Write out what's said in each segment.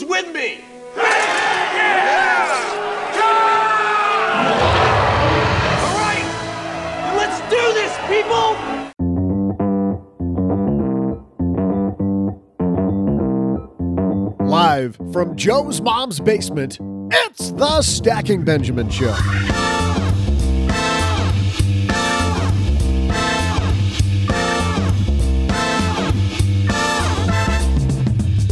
Who's with me? Yeah! All right, let's do this, people! Live from Joe's mom's basement, it's the Stacking Benjamin Show.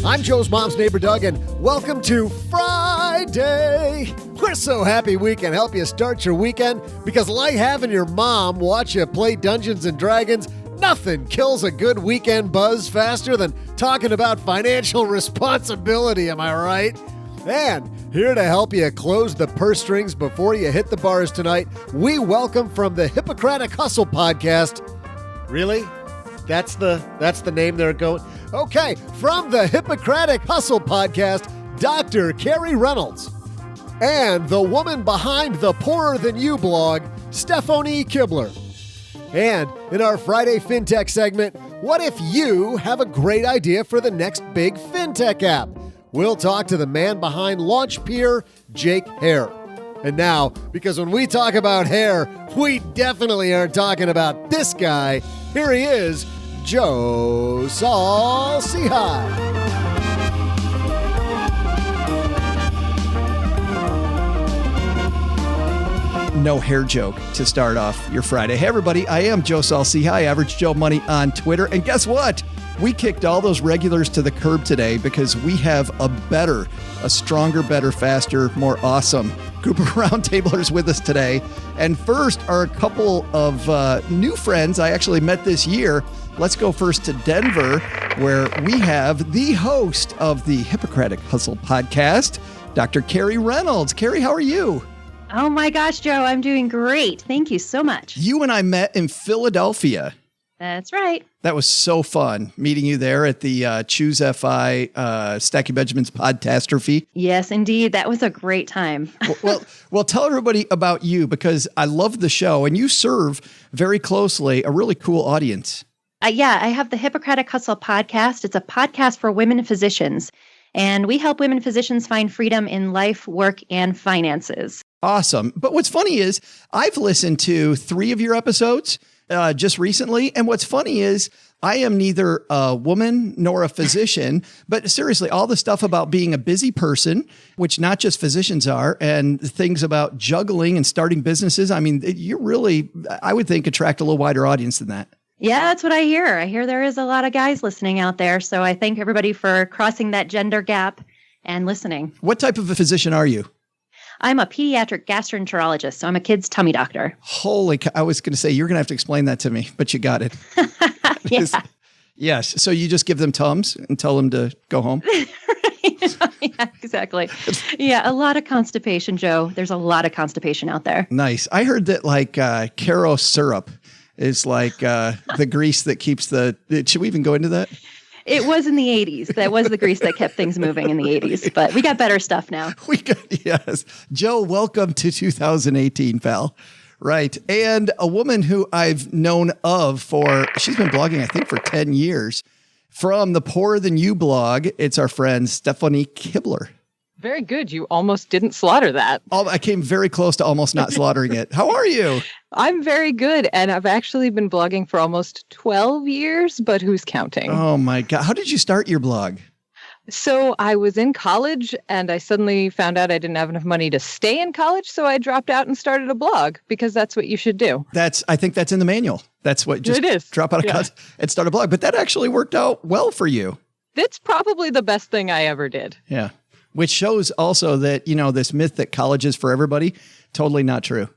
I'm Joe's mom's neighbor, Doug, and welcome to Friday. We're so happy we can help you start your weekend because like having your mom watch you play Dungeons and Dragons, nothing kills a good weekend buzz faster than talking about financial responsibility, am I right? And here to help you close the purse strings before you hit the bars tonight, we welcome from the Hippocratic Hustle podcast. Really? That's the name they're going. Okay, from the Hippocratic Hustle podcast, Dr. Carrie Reynolds. And the woman behind the Poorer Than You blog, Stephonee Kibler. And in our Friday FinTech segment, what if you have a great idea for the next big FinTech app? We'll talk to the man behind Launchpeer, Jake Hare. And now, because when we talk about hair, we definitely aren't talking about this guy. Here he is, Joe Saul-Sehy. No hair joke to start off your Friday. Hey, everybody, I am Joe Saul-Sehy, Average Joe Money on Twitter. And guess what? We kicked all those regulars to the curb today because we have a stronger, better, faster, more awesome group of roundtablers with us today. And first are a couple of new friends I actually met this year. Let's go first to Denver, where we have the host of the Hippocratic Hustle podcast, Dr. Carrie Reynolds. Carrie, how are you? Oh my gosh, Joe, I'm doing great. Thank you so much. You and I met in Philadelphia. That's right. That was so fun meeting you there at the Choose FI Stacking Benjamin's Podtastrophe. Yes, indeed. That was a great time. well, tell everybody about you because I love the show and you serve very closely a really cool audience. Yeah, I have the Hippocratic Hustle podcast. It's a podcast for women physicians, and we help women physicians find freedom in life, work, and finances. Awesome. But what's funny is I've listened to 3 of your episodes just recently. And what's funny is I am neither a woman nor a physician, but seriously, all the stuff about being a busy person, which not just physicians are, and things about juggling and starting businesses. I mean, you really, I would think, attract a little wider audience than that. Yeah, that's what I hear. I hear there is a lot of guys listening out there. So I thank everybody for crossing that gender gap and listening. What type of a physician are you? I'm a pediatric gastroenterologist, so I'm a kid's tummy doctor. Holy cow. I was going to say, you're going to have to explain that to me, but you got it. Yeah. Yes. So you just give them Tums and tell them to go home? Yeah, exactly. Yeah, a lot of constipation, Joe. There's a lot of constipation out there. Nice. I heard that like Caro syrup is like the grease that keeps should we even go into that? It was in the 80s. That was the grease that kept things moving in the 80s. But we got better stuff now. Yes. Joe, welcome to 2018, pal. Right. And a woman who I've known of she's been blogging, I think, for 10 years. From the Poorer Than You blog, it's our friend Stephonee Kibler. Very good. You almost didn't slaughter that. I came very close to almost not slaughtering it. How are you? I'm very good. And I've actually been blogging for almost 12 years, but who's counting? Oh my God. How did you start your blog? So I was in college and I suddenly found out I didn't have enough money to stay in college. So I dropped out and started a blog because that's what you should do. I think that's in the manual. That's what it is. Drop out of college and start a blog. But that actually worked out well for you. That's probably the best thing I ever did. Yeah. Which shows also that, this myth that college is for everybody, totally not true.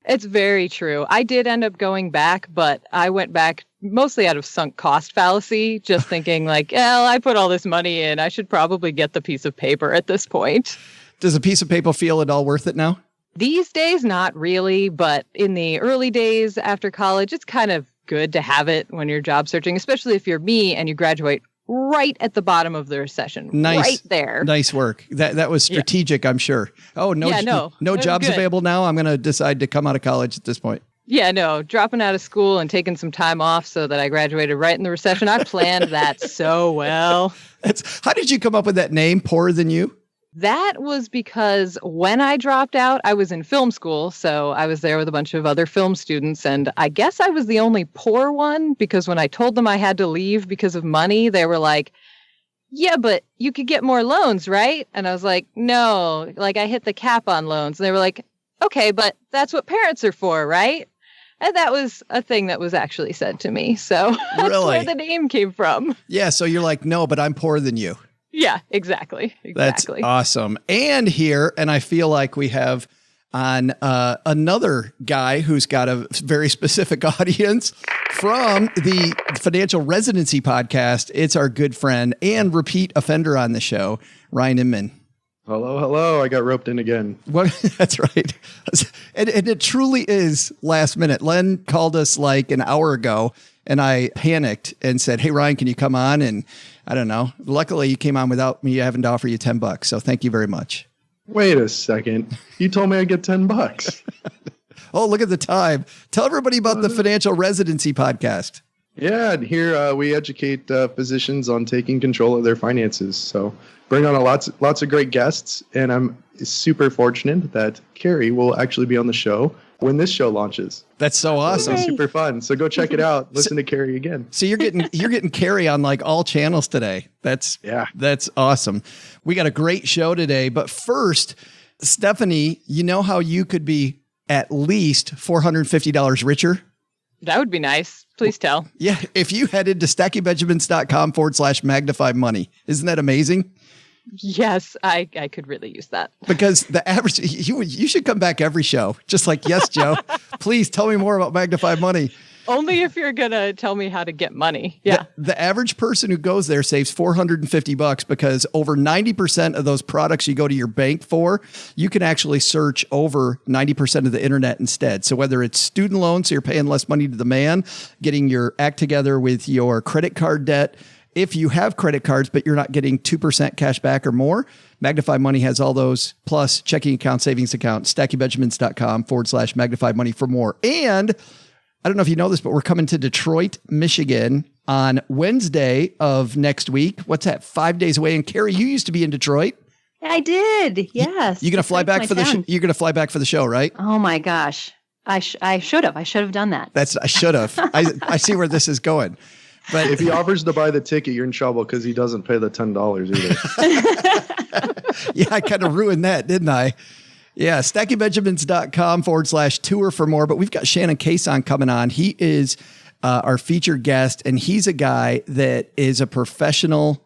It's very true. I did end up going back, but I went back mostly out of sunk cost fallacy, just thinking like, I put all this money in. I should probably get the piece of paper at this point. Does a piece of paper feel at all worth it now? These days, not really. But in the early days after college, it's kind of good to have it when you're job searching, especially if you're me and you graduate right at the bottom of the recession. Nice. Right there. Nice work. That was strategic, I'm sure. Oh, no jobs available now. I'm going to decide to come out of college at this point. Yeah, no, dropping out of school and taking some time off so that I graduated right in the recession. I planned that so well. How did you come up with that name, Poorer Than You? That was because when I dropped out, I was in film school. So I was there with a bunch of other film students. And I guess I was the only poor one because when I told them I had to leave because of money, they were like, yeah, but you could get more loans, right? And I was like, no, like I hit the cap on loans. And they were like, okay, but that's what parents are for, right? And that was a thing that was actually said to me. So that's where the name came from. Yeah. So you're like, no, but I'm poorer than you. Yeah, exactly. That's awesome. And here, and I feel like we have on another guy who's got a very specific audience from the Financial Residency podcast. It's our good friend and repeat offender on the show, Ryan Inman. Hello. I got roped in again. Well, that's right. And it truly is last minute. Len called us like an hour ago and I panicked and said, hey, Ryan, can you come on? And I don't know. Luckily, you came on without me having to offer you $10. So thank you very much. Wait a second. You told me I'd get $10. Oh, look at the time. Tell everybody about the Financial Residency podcast. Yeah, and here we educate physicians on taking control of their finances. So bring on lots of great guests, and I'm super fortunate that Carrie will actually be on the show when this show launches. That's so awesome. It's super fun. So go check it out. Listen to Carrie again. So you're getting Carrie on like all channels today. That's awesome. We got a great show today, but first, Stephonee, you know how you could be at least $450 richer? That would be nice. Please tell. Yeah. If you headed to stackybenjamins.com/magnify money. Isn't that amazing? Yes, I could really use that. Because the average, you should come back every show. Just like, yes, Joe, please tell me more about Magnify Money. Only if you're going to tell me how to get money. Yeah. The average person who goes there saves $450 because over 90% of those products you go to your bank for, you can actually search over 90% of the internet instead. So whether it's student loans, so you're paying less money to the man, getting your act together with your credit card debt. If you have credit cards, but you're not getting 2% cash back or more, Magnify Money has all those, plus checking account, savings account, stackybenjamins.com/Magnify Money for more. And I don't know if you know this, but we're coming to Detroit, Michigan on Wednesday of next week. What's that? 5 days away. And Carrie, you used to be in Detroit. I did. Yes. You're going to fly back for you're going to fly back for the show, right? Oh my gosh. I should have. I should have done that. I should have. I see where this is going. But if he offers to buy the ticket, you're in trouble because he doesn't pay the $10 either. Yeah, I kind of ruined that, didn't I? Yeah, stackybenjamins.com/tour for more. But we've got Shannon Cason coming on. He is our featured guest, and he's a guy that is a professional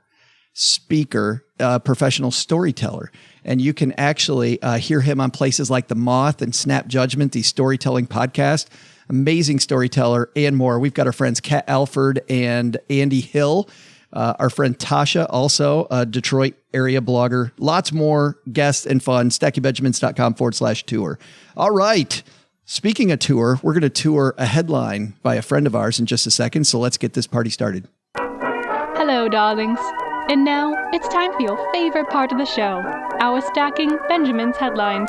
speaker, professional storyteller. And you can actually hear him on places like The Moth and Snap Judgment, the storytelling podcast. Amazing storyteller and more. We've got our friends Kat Alford and Andy Hill. Our friend Tasha, also a Detroit area blogger. Lots more guests and fun. stackybenjamins.com/tour. All right. Speaking of tour, we're going to tour a headline by a friend of ours in just a second. So let's get this party started. Hello, darlings. And now it's time for your favorite part of the show, our Stacking Benjamins headlines.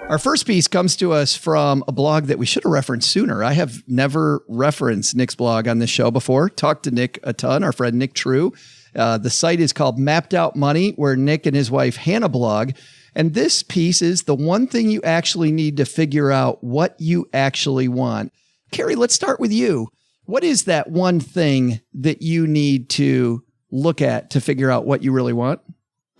Our first piece comes to us from a blog that we should have referenced sooner. I have never referenced Nick's blog on this show before. Talked to Nick a ton, our friend Nick True. The site is called Mapped Out Money, where Nick and his wife Hannah blog. And this piece is the one thing you actually need to figure out what you actually want. Carrie, let's start with you. What is that one thing that you need to look at to figure out what you really want?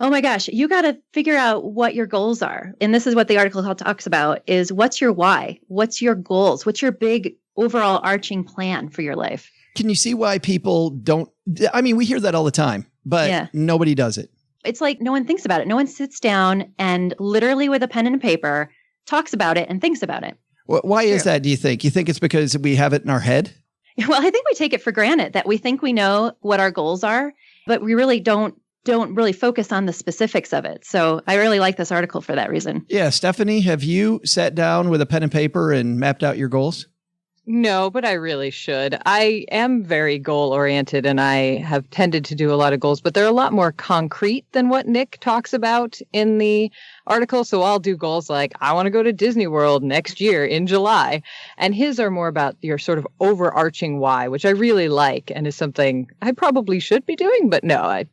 Oh my gosh, you got to figure out what your goals are. And this is what the article talks about is what's your why? What's your goals? What's your big overall arching plan for your life? Can you see why people don't? I mean, we hear that all the time, but nobody does it. It's like no one thinks about it. No one sits down and literally with a pen and paper talks about it and thinks about it. Why is that, do you think? You think it's because we have it in our head? Well, I think we take it for granted that we think we know what our goals are, but we really don't really focus on the specifics of it. So I really like this article for that reason. Yeah. Stephonee, have you sat down with a pen and paper and mapped out your goals? No, but I really should. I am very goal oriented and I have tended to do a lot of goals, but they're a lot more concrete than what Nick talks about in the article. So I'll do goals like, I want to go to Disney World next year in July. And his are more about your sort of overarching why, which I really like and is something I probably should be doing. But no, I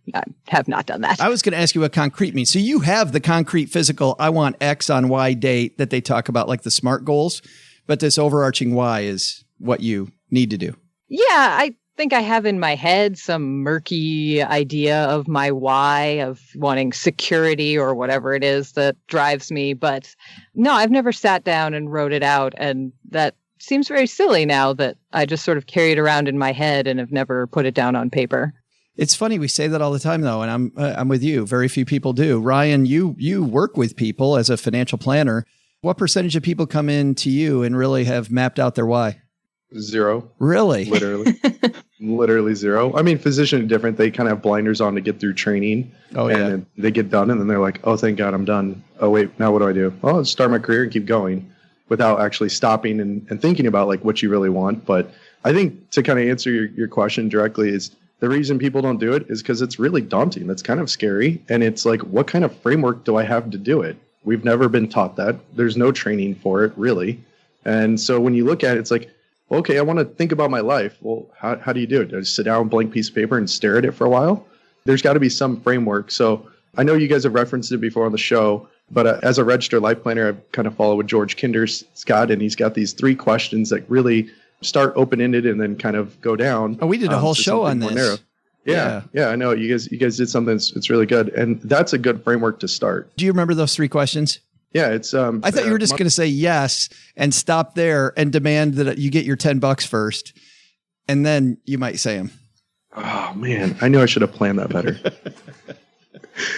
have not done that. I was going to ask you what concrete means. So you have the concrete physical, I want X on Y date that they talk about, like the SMART goals. But this overarching why is what you need to do. Yeah, I think I have in my head some murky idea of my why, of wanting security or whatever it is that drives me. But no, I've never sat down and wrote it out. And that seems very silly now that I just sort of carry it around in my head and have never put it down on paper. It's funny. We say that all the time, though, and I'm with you. Very few people do. Ryan, you work with people as a financial planner. What percentage of people come in to you and really have mapped out their why? 0. Really? Literally 0. I mean, physicians are different. They kind of have blinders on to get through training. Oh, yeah. And they get done and then they're like, oh, thank God I'm done. Oh, wait, now what do I do? Oh, I'll start my career and keep going without actually stopping and thinking about like what you really want. But I think to kind of answer your question directly is the reason people don't do it is because it's really daunting. That's kind of scary. And it's like, what kind of framework do I have to do it? We've never been taught that. There's no training for it, really. And so when you look at it, it's like, okay, I want to think about my life. Well, how do you do it? Do I just sit down with a blank piece of paper and stare at it for a while? There's got to be some framework. So I know you guys have referenced it before on the show, but as a registered life planner, I've kind of followed with George Kinder's Scott, and he's got these 3 questions that really start open-ended and then kind of go down. Oh, we did a whole show on this. Yeah, I know. You guys did something that's really good. And that's a good framework to start. Do you remember those 3 questions? Yeah, it's I thought you were just going to say yes and stop there and demand that you get your $10 first, and then you might say them. Oh man, I knew I should have planned that better.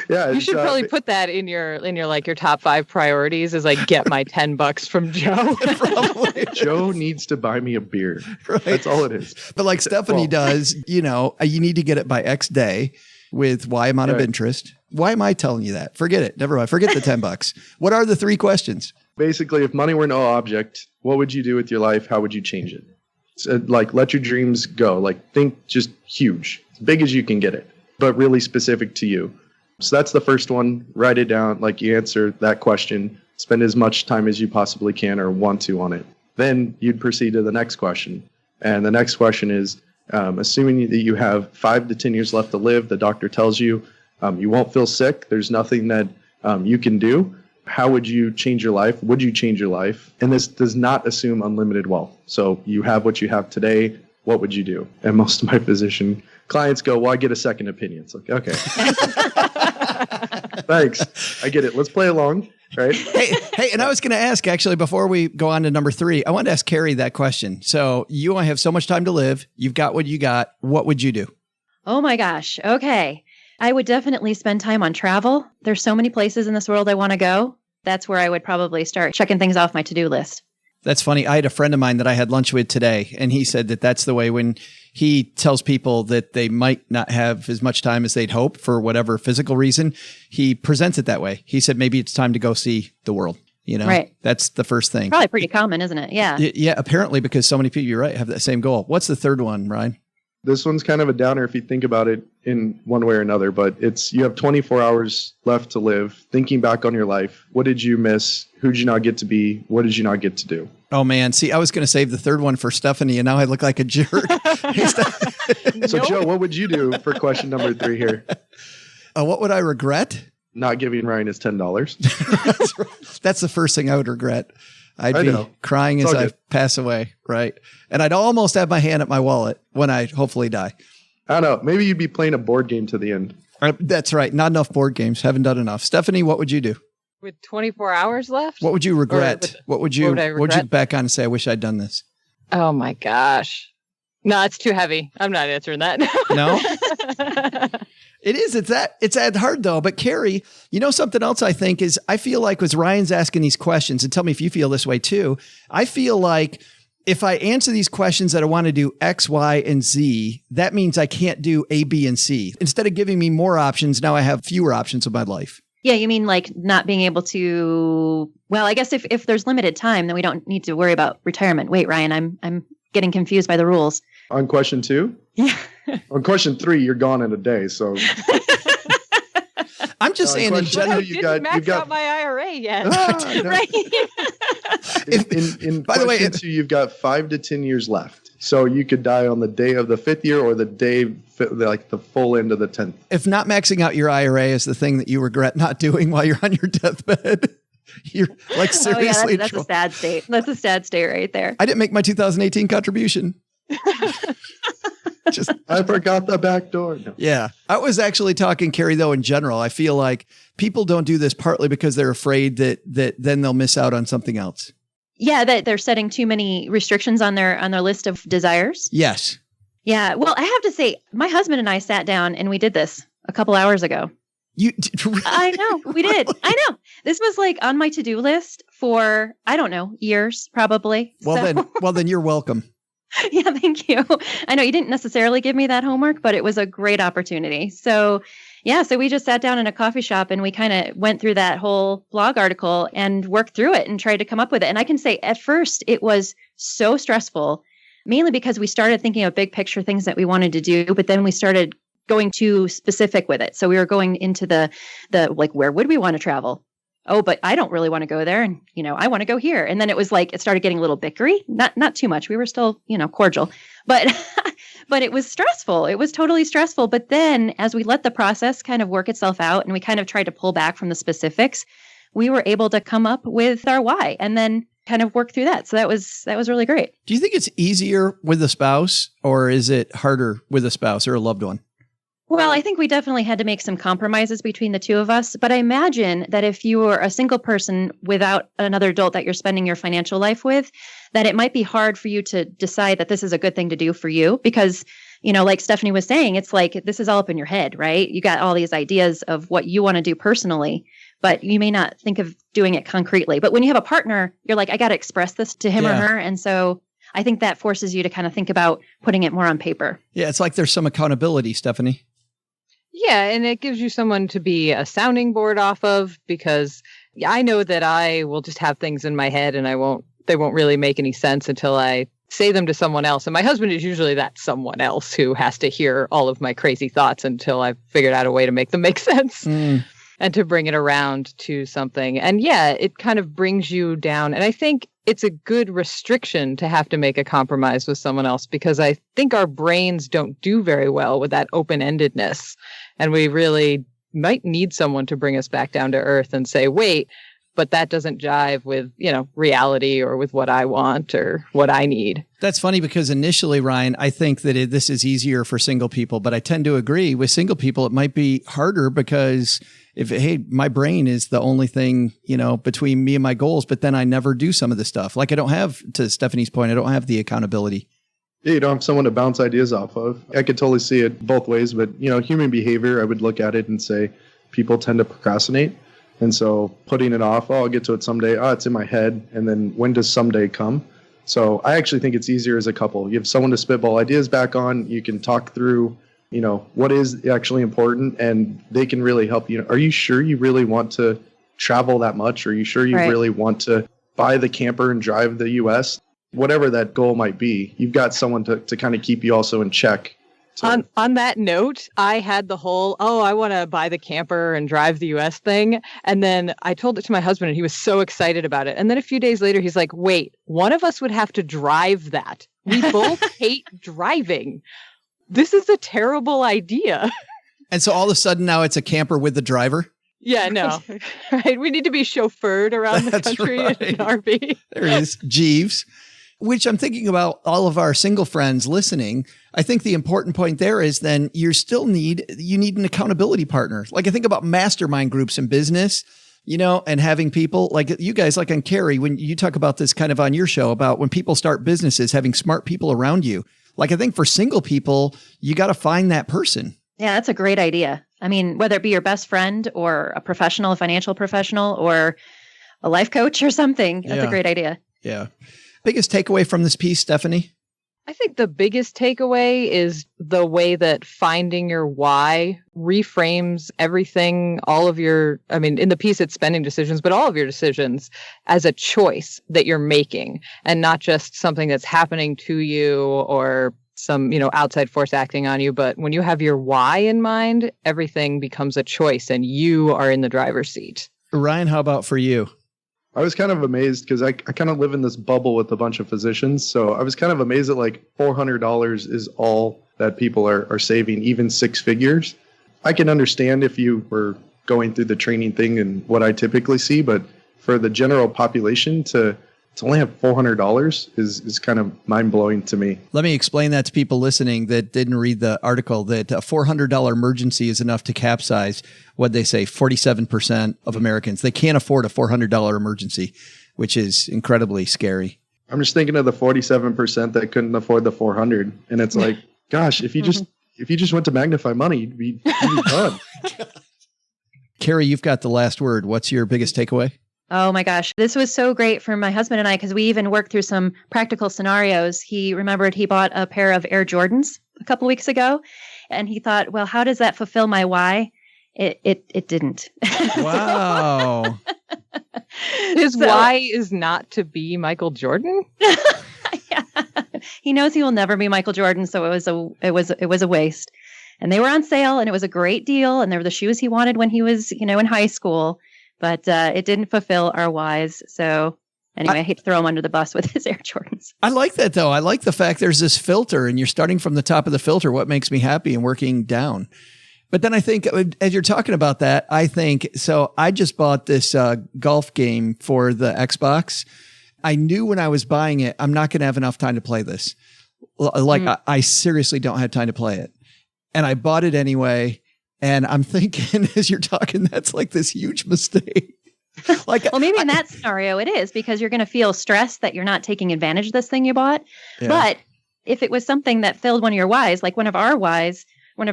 Yeah, you should probably put that in your like your top 5 priorities is like get my $10 from Joe. Probably. Joe needs to buy me a beer. Right. That's all it is. But like Stephonee does, you need to get it by X day with Y amount of interest. Why am I telling you that? Forget it. Never mind. Forget the $10. What are the 3 questions? Basically, if money were no object, what would you do with your life? How would you change it? So, like, let your dreams go. Like, think just huge, as big as you can get it, but really specific to you. So that's the first one. Write it down. Like, you answer that question. Spend as much time as you possibly can or want to on it. Then you'd proceed to the next question. And the next question is, assuming that you have 5 to 10 years left to live, the doctor tells you you won't feel sick. There's nothing that you can do. How would you change your life? Would you change your life? And this does not assume unlimited wealth. So you have what you have today. What would you do? And most of my physician clients go, well, I get a second opinion. It's like, okay. Thanks. I get it. Let's play along. Right. Hey, and I was going to ask, actually, before we go on to number 3, I wanted to ask Carrie that question. So you only have so much time to live. You've got what you got. What would you do? Oh my gosh. Okay. I would definitely spend time on travel. There's so many places in this world I want to go. That's where I would probably start checking things off my to-do list. That's funny. I had a friend of mine that I had lunch with today, and he said that that's the way when he tells people that they might not have as much time as they'd hope for whatever physical reason. He presents it that way. He said, maybe it's time to go see the world. Right. That's the first thing. Probably pretty common, isn't it? Yeah. Yeah. Apparently, because so many people, you're right, have that same goal. What's the third one, Ryan? This one's kind of a downer if you think about it in one way or another, but it's you have 24 hours left to live. Thinking back on your life, what did you miss? Who did you not get to be? What did you not get to do? Oh, man. See, I was going to save the third one for Stephonee, and now I look like a jerk. So, Joe, what would you do for question number 3 here? What would I regret? Not giving Ryan his $10. That's the first thing I would regret. I'd be crying as I pass away, right? And I'd almost have my hand at my wallet when I hopefully die. I don't know. Maybe you'd be playing a board game to the end. That's right. Not enough board games. Haven't done enough. Stephonee, what would you do? With 24 hours left? What would you regret? What would you back on and say, I wish I'd done this? Oh my gosh. No, it's too heavy. I'm not answering that. No? It is. It's that hard though. But Carrie, something else I think is I feel like as Ryan's asking these questions, and tell me if you feel this way too, I feel like if I answer these questions that I want to do X, Y, and Z, that means I can't do A, B, and C. Instead of giving me more options, now I have fewer options of my life. Yeah, you mean like not being able to Well, I guess if there's limited time, then we don't need to worry about retirement. Wait, Ryan, I'm getting confused by the rules. On question 2? Yeah. On question 3, you're gone in a day. So I'm just saying in general, you've got out my IRA yet. No. Right. In by the way, 2, you've got 5 to 10 years left. So you could die on the day of the 5th year or the day, like the full end of the 10th. If not maxing out your IRA is the thing that you regret not doing while you're on your deathbed, you're like seriously. That's a sad state. That's a sad state right there. I didn't make my 2018 contribution. I forgot the back door. No. Yeah. I was actually talking, Carrie, though, in general. I feel like people don't do this partly because they're afraid that then they'll miss out on something else. Yeah, that they're setting too many restrictions on their list of desires. Yes. Yeah. Well, I have to say, my husband and I sat down and we did this a couple hours ago. You did, really? I know. We did. I know. This was like on my to-do list for, I don't know, years probably. Well, then you're welcome. Yeah, thank you. I know you didn't necessarily give me that homework, but it was a great opportunity. So we just sat down in a coffee shop and we kind of went through that whole blog article and worked through it and tried to come up with it. And I can say at first it was so stressful, mainly because we started thinking of big picture things that we wanted to do, but then we started going too specific with it. So we were going into the like, where would we want to travel? Oh, but I don't really want to go there. And, I want to go here. And then it was like, it started getting a little bickery, not too much. We were still, cordial, but, but it was stressful. It was totally stressful. But then as we let the process kind of work itself out and we kind of tried to pull back from the specifics, we were able to come up with our why and then kind of work through that. So that was really great. Do you think it's easier with a spouse or is it harder with a spouse or a loved one? Well, I think we definitely had to make some compromises between the two of us. But I imagine that if you were a single person without another adult that you're spending your financial life with, that it might be hard for you to decide that this is a good thing to do for you. Because, like Stephonee was saying, it's like this is all up in your head, right? You got all these ideas of what you want to do personally, but you may not think of doing it concretely. But when you have a partner, you're like, I got to express this to him or her. And so I think that forces you to kind of think about putting it more on paper. Yeah, it's like there's some accountability, Stephonee. Yeah, and it gives you someone to be a sounding board off of, because I know that I will just have things in my head and they won't really make any sense until I say them to someone else. And my husband is usually that someone else who has to hear all of my crazy thoughts until I've figured out a way to make them make sense and to bring it around to something. And yeah, it kind of brings you down. And I think it's a good restriction to have to make a compromise with someone else, because I think our brains don't do very well with that open-endedness. And we really might need someone to bring us back down to earth and say, wait, but that doesn't jive with, reality or with what I want or what I need. That's funny because initially, Ryan, I think that this is easier for single people, but I tend to agree with single people. It might be harder because my brain is the only thing, between me and my goals, but then I never do some of the stuff. Like I don't have, to Stephonee's point, I don't have the accountability. Yeah, you don't have someone to bounce ideas off of. I could totally see it both ways, but human behavior, I would look at it and say people tend to procrastinate. And so putting it off, I'll get to it someday. It's in my head. And then when does someday come? So I actually think it's easier as a couple. You have someone to spitball ideas back on. You can talk through, what is actually important, and they can really help you. Are you sure you really want to travel that much? Are you sure you really want to buy the camper and drive the US? Whatever that goal might be, you've got someone to kind of keep you also in check. So. On that note, I had the whole, I want to buy the camper and drive the US thing. And then I told it to my husband and he was so excited about it. And then a few days later, he's like, wait, one of us would have to drive that. We both hate driving. This is a terrible idea. And so all of a sudden now it's a camper with the driver? Yeah, no. Right. We need to be chauffeured around the country in an RV. There it is. Jeeves. Which I'm thinking about all of our single friends listening. I think the important point there is then you need an accountability partner. Like I think about mastermind groups in business, and having people like you guys, like on Carrie, when you talk about this kind of on your show about when people start businesses, having smart people around you. Like I think for single people, you got to find that person. Yeah, that's a great idea. I mean, whether it be your best friend or a professional, a financial professional, or a life coach or something, that's a great idea. Yeah. Biggest takeaway from this piece, Stephonee? I think the biggest takeaway is the way that finding your why reframes everything, in the piece it's spending decisions, but all of your decisions as a choice that you're making and not just something that's happening to you or some, outside force acting on you. But when you have your why in mind, everything becomes a choice and you are in the driver's seat. Ryan, how about for you? I was kind of amazed because I kind of live in this bubble with a bunch of physicians. So I was kind of amazed that like $400 is all that people are saving, even six figures. I can understand if you were going through the training thing and what I typically see, but for the general population to only have $400 is kind of mind-blowing to me. Let me explain that to people listening that didn't read the article, that a $400 emergency is enough to capsize, what'd they say, 47% of Americans. They can't afford a $400 emergency, which is incredibly scary. I'm just thinking of the 47% that couldn't afford the 400. And it's like, gosh, if you just went to Magnify Money, you'd be done. Carrie, you've got the last word. What's your biggest takeaway? Oh my gosh. This was so great for my husband and I because we even worked through some practical scenarios. He remembered he bought a pair of Air Jordans a couple weeks ago, and he thought, well, how does that fulfill my why? It didn't. Wow. His why is not to be Michael Jordan? Yeah. He knows he will never be Michael Jordan, so it was a waste. And they were on sale, and it was a great deal, and they were the shoes he wanted when he was, in high school. But it didn't fulfill our whys. So anyway, I hate to throw him under the bus with his Air Jordans. I like that, though. I like the fact there's this filter and you're starting from the top of the filter, what makes me happy, and working down. But then I think, as you're talking about that, so I just bought this golf game for the Xbox. I knew when I was buying it, I'm not going to have enough time to play this. I seriously don't have time to play it. And I bought it anyway. And I'm thinking, as you're talking, that's like this huge mistake. Well, maybe in that scenario it is, because you're going to feel stressed that you're not taking advantage of this thing you bought. Yeah. But if it was something that filled one of your whys, like one of our whys,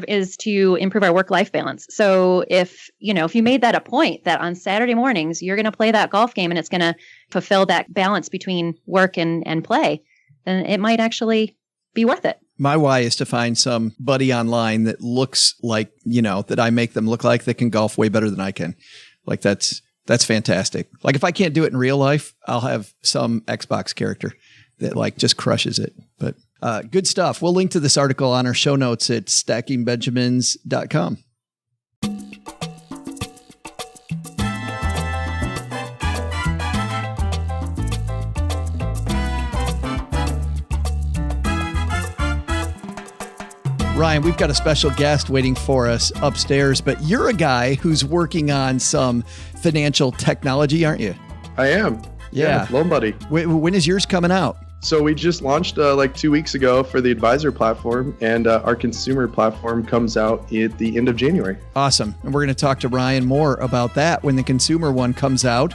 is to improve our work-life balance. So if you made that a point that on Saturday mornings you're going to play that golf game and it's going to fulfill that balance between work and play, then it might actually be worth it. My why is to find some buddy online that looks like, that I make them look like they can golf way better than I can. Like that's fantastic. Like if I can't do it in real life, I'll have some Xbox character that like just crushes it. But good stuff. We'll link to this article on our show notes at stackingbenjamins.com. Ryan, we've got a special guest waiting for us upstairs, but you're a guy who's working on some financial technology, aren't you? I am. Yeah. Loan Buddy. When is yours coming out? So we just launched like 2 weeks ago for the advisor platform, and our consumer platform comes out at the end of January. Awesome. And we're going to talk to Ryan more about that when the consumer one comes out.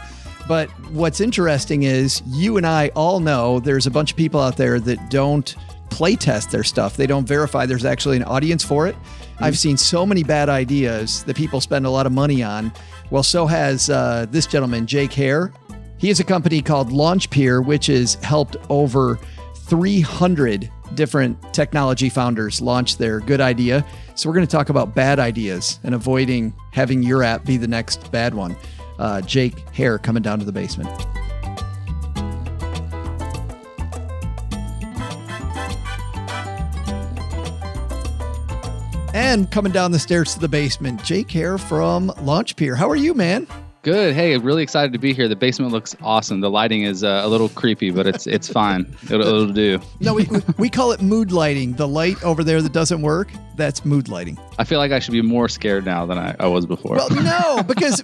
But what's interesting is you and I all know there's a bunch of people out there that don't play test their stuff. They don't verify there's actually an audience for it. I've seen so many bad ideas that people spend a lot of money on. Well, so has this gentleman, Jake Hare. He has a company called Launchpeer, which has helped over 300 different technology founders launch their good idea. So we're going to talk about bad ideas and avoiding having your app be the next bad one. Jake Hare coming down to the basement. And coming down the stairs to the basement, Jake Hare from Launchpeer. How are you, man? Good. Hey, really excited to be here. The basement looks awesome. The lighting is a little creepy, but it's fine. It'll do. No, we call it mood lighting. The light over there that doesn't work, that's mood lighting. I feel like I should be more scared now than I was before. Well, no, because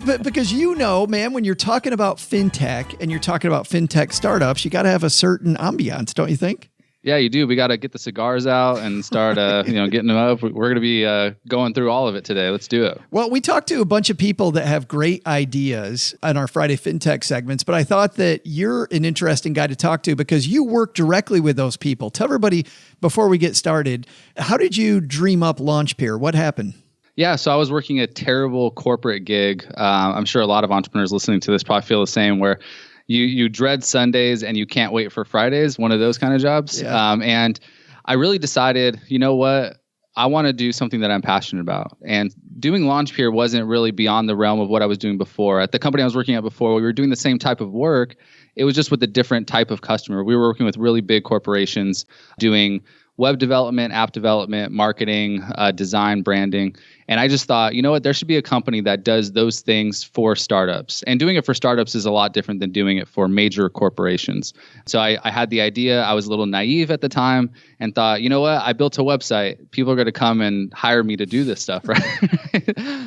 man, when you're talking about fintech and you're talking about fintech startups, you got to have a certain ambiance, don't you think? Yeah, you do. We got to get the cigars out and start, getting them up. We're going to be going through all of it today. Let's do it. Well, we talked to a bunch of people that have great ideas on our Friday FinTech segments, but I thought that you're an interesting guy to talk to because you work directly with those people. Tell everybody before we get started, how did you dream up Launchpeer? What happened? Yeah, so I was working a terrible corporate gig. I'm sure a lot of entrepreneurs listening to this probably feel the same, where you dread Sundays and you can't wait for Fridays, one of those kind of jobs. Yeah. And I really decided, you know what? I want to do something that I'm passionate about. And doing Launchpeer wasn't really beyond the realm of what I was doing before. At the company I was working at before, we were doing the same type of work. It was just with a different type of customer. We were working with really big corporations doing web development, app development, marketing, design, branding. And I just thought, you know what, there should be a company that does those things for startups. And doing it for startups is a lot different than doing it for major corporations. So I had the idea. I was a little naive at the time and thought, you know what, I built a website. People are going to come and hire me to do this stuff, right?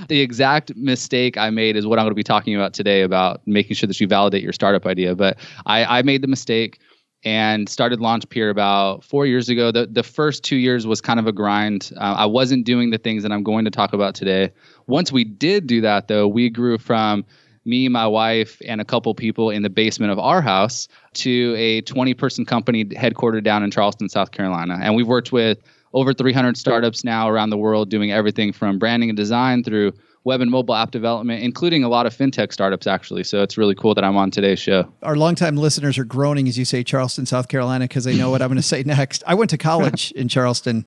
The exact mistake I made is what I'm going to be talking about today, about making sure that you validate your startup idea. But I made the mistake and started Launchpeer about 4 years ago. The first 2 years was kind of a grind. I wasn't doing the things that I'm going to talk about today. Once we did do that, though, we grew from me, my wife, and a couple people in the basement of our house to a 20-person company headquartered down in Charleston, South Carolina. And we've worked with over 300 startups now around the world, doing everything from branding and design through web and mobile app development, including a lot of fintech startups, actually. So it's really cool that I'm on today's show. Our longtime listeners are groaning as you say Charleston, South Carolina, because they know what I'm going to say next. I went to college in Charleston.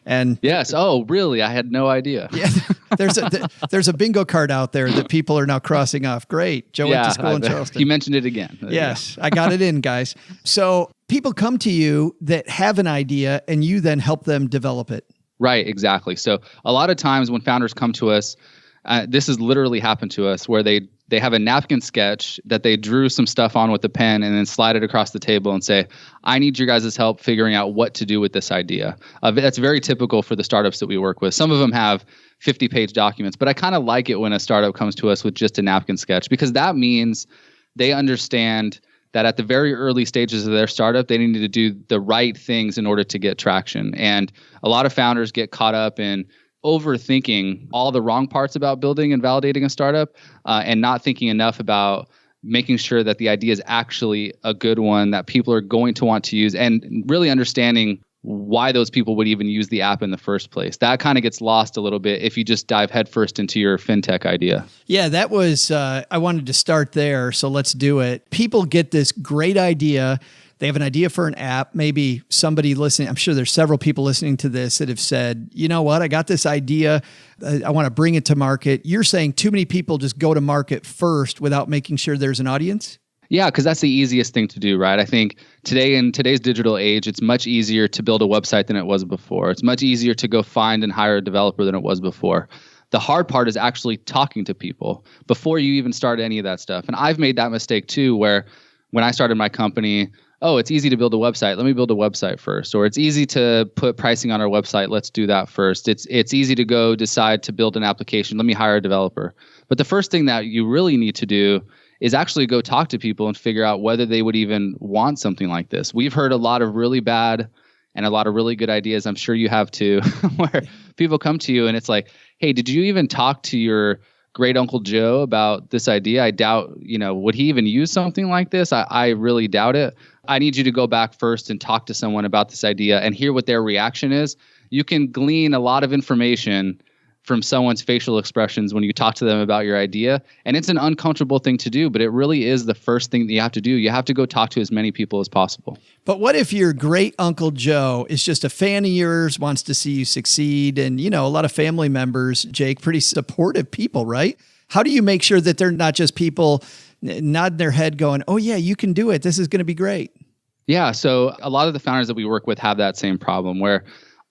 And yes. Oh, really? I had no idea. Yeah. There's a bingo card out there that people are now crossing off. Great. Joe went to school in Charleston. You mentioned it again. Yes. I got it in, guys. So people come to you that have an idea and you then help them develop it. Right. Exactly. So a lot of times when founders come to us, this has literally happened to us, where they have a napkin sketch that they drew some stuff on with a pen and then slide it across the table and say, I need your guys' help figuring out what to do with this idea. That's very typical for the startups that we work with. Some of them have 50-page documents, but I kind of like it when a startup comes to us with just a napkin sketch, because that means they understand that at the very early stages of their startup, they need to do the right things in order to get traction. And a lot of founders get caught up in overthinking all the wrong parts about building and validating a startup, and not thinking enough about making sure that the idea is actually a good one that people are going to want to use, and really understanding why those people would even use the app in the first place. That kind of gets lost a little bit if you just dive headfirst into your fintech idea. Yeah, that was, I wanted to start there, so let's do it. People get this great idea. They have an idea for an app. Maybe somebody listening, I'm sure there's several people listening to this that have said, you know what, I got this idea. I want to bring it to market. You're saying too many people just go to market first without making sure there's an audience? Yeah, because that's the easiest thing to do, right? I think today, in today's digital age, it's much easier to build a website than it was before. It's much easier to go find and hire a developer than it was before. The hard part is actually talking to people before you even start any of that stuff. And I've made that mistake too, where when I started my company, oh, it's easy to build a website. Let me build a website first. Or it's easy to put pricing on our website. Let's do that first. It's easy to go decide to build an application. Let me hire a developer. But the first thing that you really need to do is actually go talk to people and figure out whether they would even want something like this. We've heard a lot of really bad and a lot of really good ideas. I'm sure you have too, where people come to you and it's like, hey, did you even talk to your great Uncle Joe about this idea? I doubt, would he even use something like this? I really doubt it. I need you to go back first and talk to someone about this idea and hear what their reaction is. You can glean a lot of information from someone's facial expressions when you talk to them about your idea. And it's an uncomfortable thing to do, but it really is the first thing that you have to do. You have to go talk to as many people as possible. But what if your great Uncle Joe is just a fan of yours, wants to see you succeed? And, a lot of family members, Jake, pretty supportive people, right? How do you make sure that they're not just people nodding their head going, oh yeah, you can do it. This is going to be great. Yeah. So a lot of the founders that we work with have that same problem where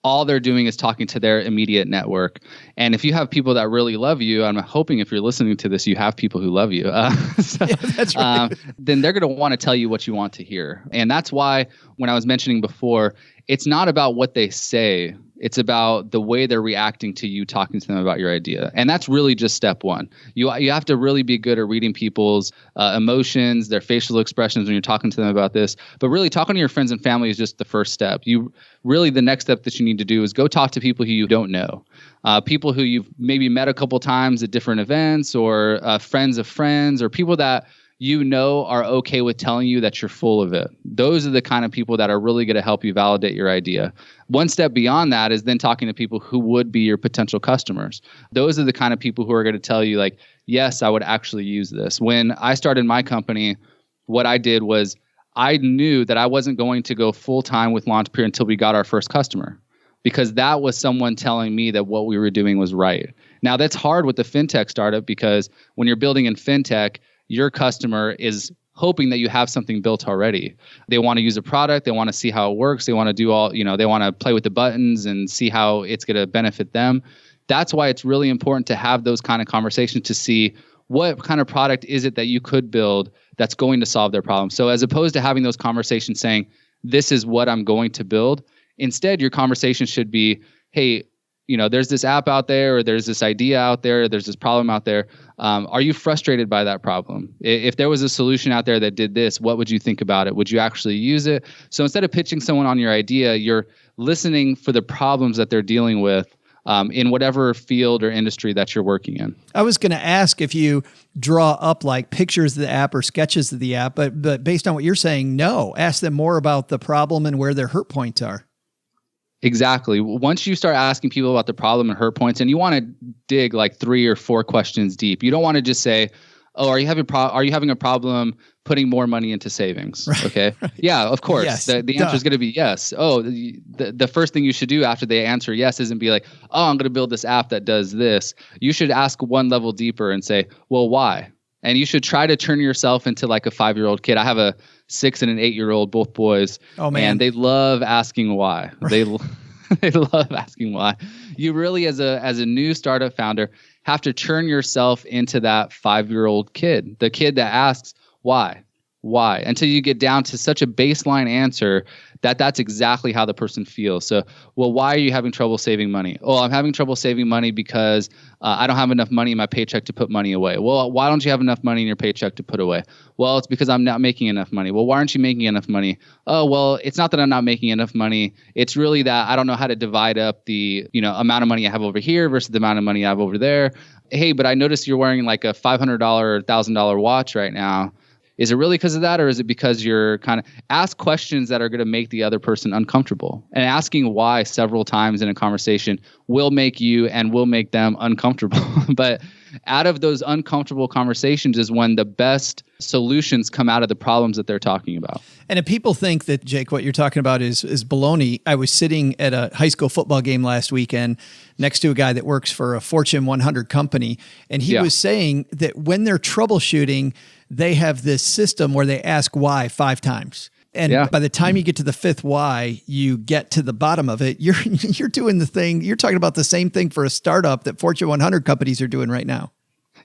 all they're doing is talking to their immediate network. And if you have people that really love you, I'm hoping if you're listening to this, you have people who love you. That's right. Then they're going to want to tell you what you want to hear. And that's why when I was mentioning before, it's not about what they say. It's about the way they're reacting to you talking to them about your idea. And that's really just step one. You have to really be good at reading people's emotions, their facial expressions when you're talking to them about this. But really talking to your friends and family is just the first step. The next step that you need to do is go talk to people who you don't know. People who you've maybe met a couple times at different events, or friends of friends, or people that are okay with telling you that you're full of it. Those are the kind of people that are really going to help you validate your idea. One step beyond that is then talking to people who would be your potential customers. Those are the kind of people who are going to tell you like, yes, I would actually use this. When I started my company, what I did was I knew that I wasn't going to go full time with Launchpeer until we got our first customer, because that was someone telling me that what we were doing was right. Now, that's hard with the fintech startup, because when you're building in fintech, your customer is hoping that you have something built already. They want to use a product. They want to see how it works. They want to do all, they want to play with the buttons and see how it's going to benefit them. That's why it's really important to have those kind of conversations to see what kind of product is it that you could build that's going to solve their problem. So as opposed to having those conversations saying, this is what I'm going to build, instead, your conversation should be, hey, there's this app out there, or there's this idea out there, or there's this problem out there. Are you frustrated by that problem? If there was a solution out there that did this, what would you think about it? Would you actually use it? So instead of pitching someone on your idea, you're listening for the problems that they're dealing with in whatever field or industry that you're working in. I was going to ask if you draw up like pictures of the app or sketches of the app, but based on what you're saying, no. Ask them more about the problem and where their hurt points are. Exactly. Once you start asking people about the problem and hurt points, and you want to dig like 3 or 4 questions deep, you don't want to just say, "Oh, are you having a problem putting more money into savings?" Right. Okay. Right. Yeah, of course. Yes. The answer is going to be yes. Oh, the first thing you should do after they answer yes isn't be like, "Oh, I'm going to build this app that does this." You should ask one level deeper and say, "Well, why?" And you should try to turn yourself into like a 5-year-old kid. I have a 6 and an 8-year-old, both boys. Oh man, and they love asking why. They love asking why. You really, as a new startup founder, have to turn yourself into that 5-year-old kid, the kid that asks why, until you get down to such a baseline answer that's exactly how the person feels. So, well, why are you having trouble saving money? Oh, I'm having trouble saving money because I don't have enough money in my paycheck to put money away. Well, why don't you have enough money in your paycheck to put away? Well, it's because I'm not making enough money. Well, why aren't you making enough money? Oh, well, it's not that I'm not making enough money. It's really that I don't know how to divide up the amount of money I have over here versus the amount of money I have over there. Hey, but I noticed you're wearing like a $500 or $1,000 watch right now. Is it really because of that, or is it because you're kind of ask questions that are going to make the other person uncomfortable? And asking why several times in a conversation will make you and will make them uncomfortable. But out of those uncomfortable conversations is when the best solutions come out of the problems that they're talking about. And if people think that, Jake, what you're talking about is baloney, I was sitting at a high school football game last weekend next to a guy that works for a Fortune 100 company. And he was saying that when they're troubleshooting, they have this system where they ask why 5 times. And by the time you get to the 5th why, you get to the bottom of it. You're doing the thing. You're talking about the same thing for a startup that Fortune 100 companies are doing right now.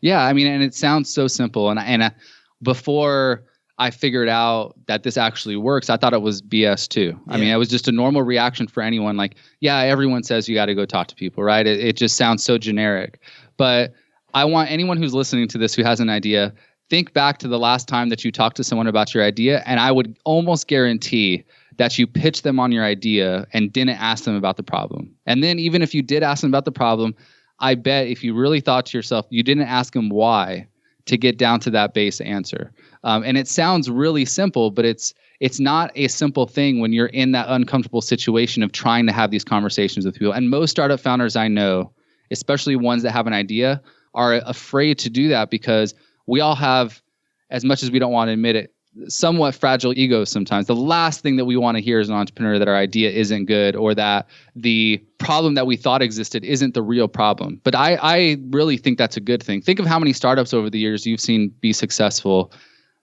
Yeah, I mean, and it sounds so simple. And before I figured out that this actually works, I thought it was BS too. I mean, it was just a normal reaction for anyone. Like, yeah, everyone says you got to go talk to people, right? It just sounds so generic. But I want anyone who's listening to this who has an idea, think back to the last time that you talked to someone about your idea, and I would almost guarantee that you pitched them on your idea and didn't ask them about the problem. And then even if you did ask them about the problem, I bet if you really thought to yourself, you didn't ask them why to get down to that base answer. And it sounds really simple, but it's not a simple thing when you're in that uncomfortable situation of trying to have these conversations with people. And most startup founders I know, especially ones that have an idea, are afraid to do that because we all have, as much as we don't want to admit it, somewhat fragile egos sometimes. The last thing that we want to hear as an entrepreneur that our idea isn't good or that the problem that we thought existed isn't the real problem. But I really think that's a good thing. Think of how many startups over the years you've seen be successful.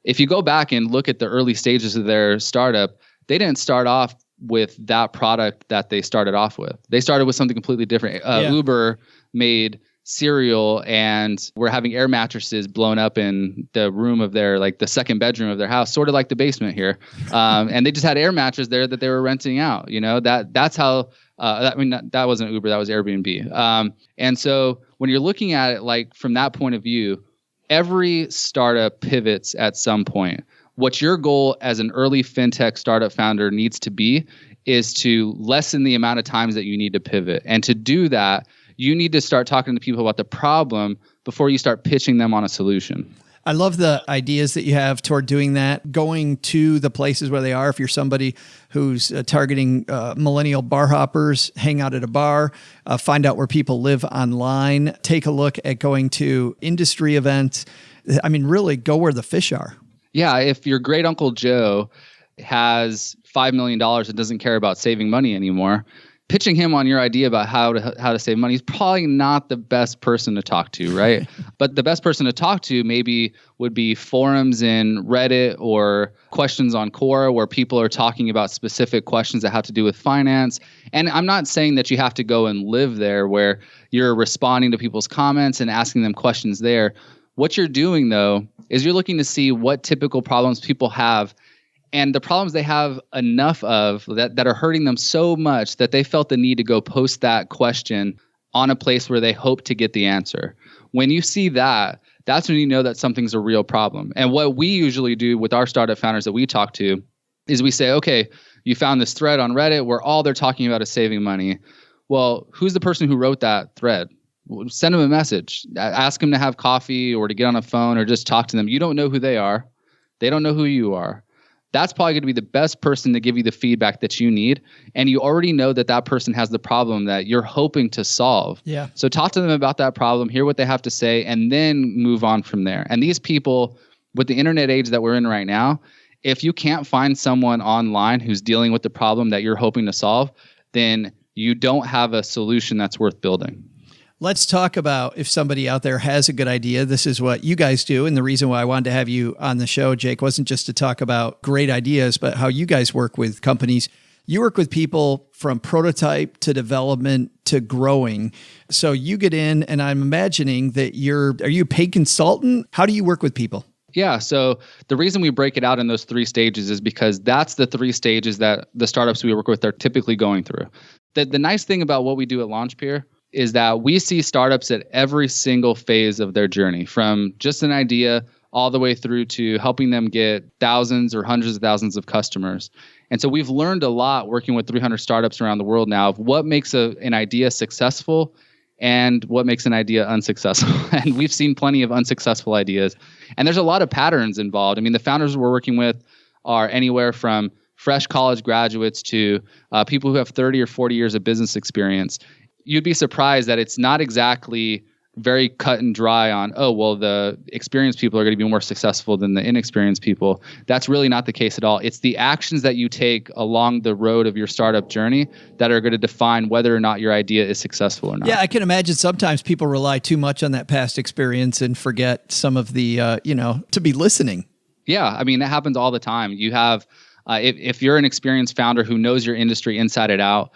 If you go back and look at the early stages of their startup, they didn't start off with that product that they started off with. They started with something completely different. Uber made cereal and we're having air mattresses blown up in the room of their, like the second bedroom of their house, sort of like the basement here. And they just had air mattresses there that they were renting out. That's how, that wasn't Uber, that was Airbnb. And so when you're looking at it, like from that point of view, every startup pivots at some point. What your goal as an early fintech startup founder needs to be is to lessen the amount of times that you need to pivot. And to do that, you need to start talking to people about the problem before you start pitching them on a solution. I love the ideas that you have toward doing that, going to the places where they are. If you're somebody who's targeting millennial bar hoppers, hang out at a bar, find out where people live online, take a look at going to industry events. I mean, really go where the fish are. Yeah, if your great Uncle Joe has $5 million and doesn't care about saving money anymore, pitching him on your idea about how to save money is probably not the best person to talk to, right? But the best person to talk to maybe would be forums in Reddit or questions on Quora where people are talking about specific questions that have to do with finance. And I'm not saying that you have to go and live there where you're responding to people's comments and asking them questions there. What you're doing, though, is you're looking to see what typical problems people have and the problems they have enough of that are hurting them so much that they felt the need to go post that question on a place where they hope to get the answer. When you see that, that's when you know that something's a real problem. And what we usually do with our startup founders that we talk to is we say, okay, you found this thread on Reddit where all they're talking about is saving money. Well, who's the person who wrote that thread? Send them a message. Ask them to have coffee or to get on a phone or just talk to them. You don't know who they are. They don't know who you are. That's probably going to be the best person to give you the feedback that you need. And you already know that that person has the problem that you're hoping to solve. Yeah. So talk to them about that problem, hear what they have to say, and then move on from there. And these people, with the internet age that we're in right now, if you can't find someone online who's dealing with the problem that you're hoping to solve, then you don't have a solution that's worth building. Let's talk about if somebody out there has a good idea. This is what you guys do. And the reason why I wanted to have you on the show, Jake, wasn't just to talk about great ideas, but how you guys work with companies. You work with people from prototype to development to growing. So you get in, and I'm imagining that are you a paid consultant? How do you work with people? Yeah. So the reason we break it out in those 3 stages is because that's the 3 stages that the startups we work with are typically going through. The nice thing about what we do at Launchpeer is that we see startups at every single phase of their journey, from just an idea all the way through to helping them get thousands or hundreds of thousands of customers. And so we've learned a lot working with 300 startups around the world now of what makes an idea successful and what makes an idea unsuccessful. And we've seen plenty of unsuccessful ideas. And there's a lot of patterns involved. I mean, the founders we're working with are anywhere from fresh college graduates to people who have 30 or 40 years of business experience. You'd be surprised that it's not exactly very cut and dry on, oh, well, the experienced people are going to be more successful than the inexperienced people. That's really not the case at all. It's the actions that you take along the road of your startup journey that are going to define whether or not your idea is successful or not. Yeah, I can imagine sometimes people rely too much on that past experience and forget some of the, to be listening. Yeah, I mean, that happens all the time. You have, if you're an experienced founder who knows your industry inside and out,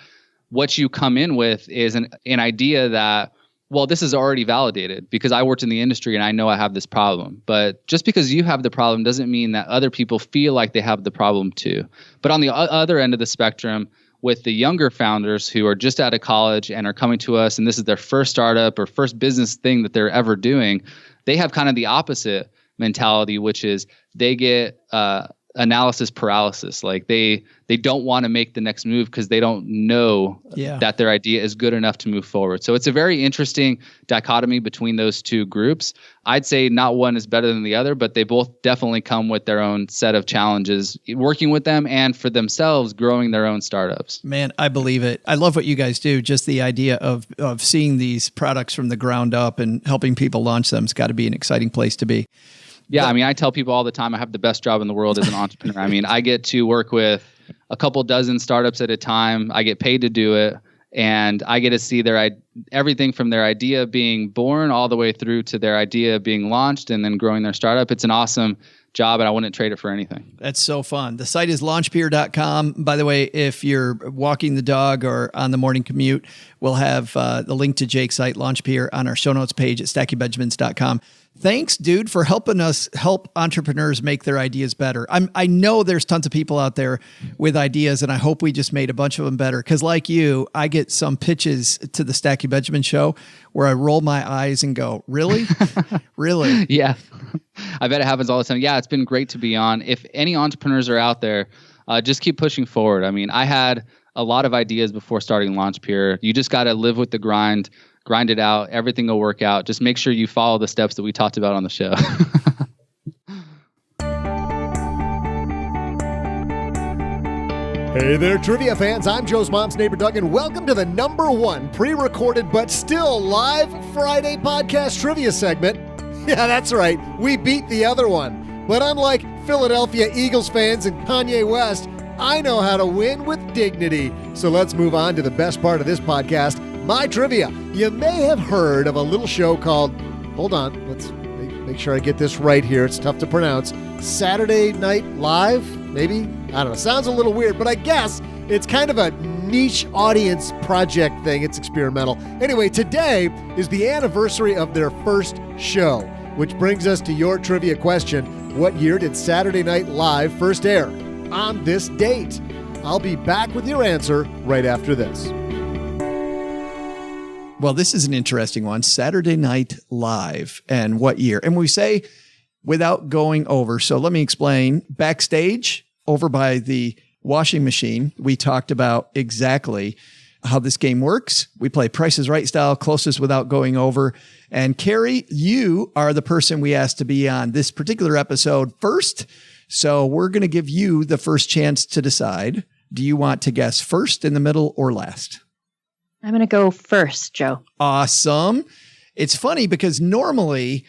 what you come in with is an idea that, well, this is already validated because I worked in the industry and I know I have this problem. But just because you have the problem doesn't mean that other people feel like they have the problem too. But on the other end of the spectrum, with the younger founders who are just out of college and are coming to us and this is their first startup or first business thing that they're ever doing, they have kind of the opposite mentality, which is they get analysis paralysis. Like they don't want to make the next move because they don't know that their idea is good enough to move forward. So it's a very interesting dichotomy between those two groups. I'd say not one is better than the other, but they both definitely come with their own set of challenges working with them and for themselves growing their own startups. Man, I believe it. I love what you guys do. Just the idea of seeing these products from the ground up and helping people launch them has got to be an exciting place to be. Yeah, I mean, I tell people all the time I have the best job in the world as an entrepreneur. I mean, I get to work with a couple dozen startups at a time. I get paid to do it, and I get to see everything from their idea being born all the way through to their idea being launched and then growing their startup. It's an awesome job, and I wouldn't trade it for anything. That's so fun. The site is launchpeer.com. By the way, if you're walking the dog or on the morning commute, we'll have the link to Jake's site, Launchpeer, on our show notes page at stackingbenjamins.com. Thanks, dude, for helping us help entrepreneurs make their ideas better. I know there's tons of people out there with ideas, and I hope we just made a bunch of them better. Because like you, I get some pitches to the Stacking Benjamin show where I roll my eyes and go, really? Really? Yeah. I bet it happens all the time. Yeah, it's been great to be on. If any entrepreneurs are out there, just keep pushing forward. I mean, I had a lot of ideas before starting Launchpeer. You just got to live with the grind it out. Everything will work out. Just make sure you follow the steps that we talked about on the show. Hey there, trivia fans. I'm Joe's mom's neighbor, Doug, and welcome to the #1 pre-recorded but still live Friday podcast trivia segment. Yeah, that's right. We beat the other one. But unlike Philadelphia Eagles fans and Kanye West, I know how to win with dignity. So let's move on to the best part of this podcast, My Trivia. You may have heard of a little show called, hold on, let's make sure I get this right here. It's tough to pronounce. Saturday Night Live, maybe? I don't know. Sounds a little weird, but I guess it's kind of a niche audience project thing. It's experimental. Anyway, today is the anniversary of their first show, which brings us to your trivia question. What year did Saturday Night Live first air? On this date. I'll be back with your answer right after this. Well, this is an interesting one. Saturday Night Live and what year? And we say without going over. So let me explain. Backstage over by the washing machine, we talked about exactly how this game works. We play Price is Right style, closest without going over. And Carrie, you are the person we asked to be on this particular episode first. So we're going to give you the first chance to decide. Do you want to guess first, in the middle, or last? I'm going to go first, Joe. Awesome. It's funny because normally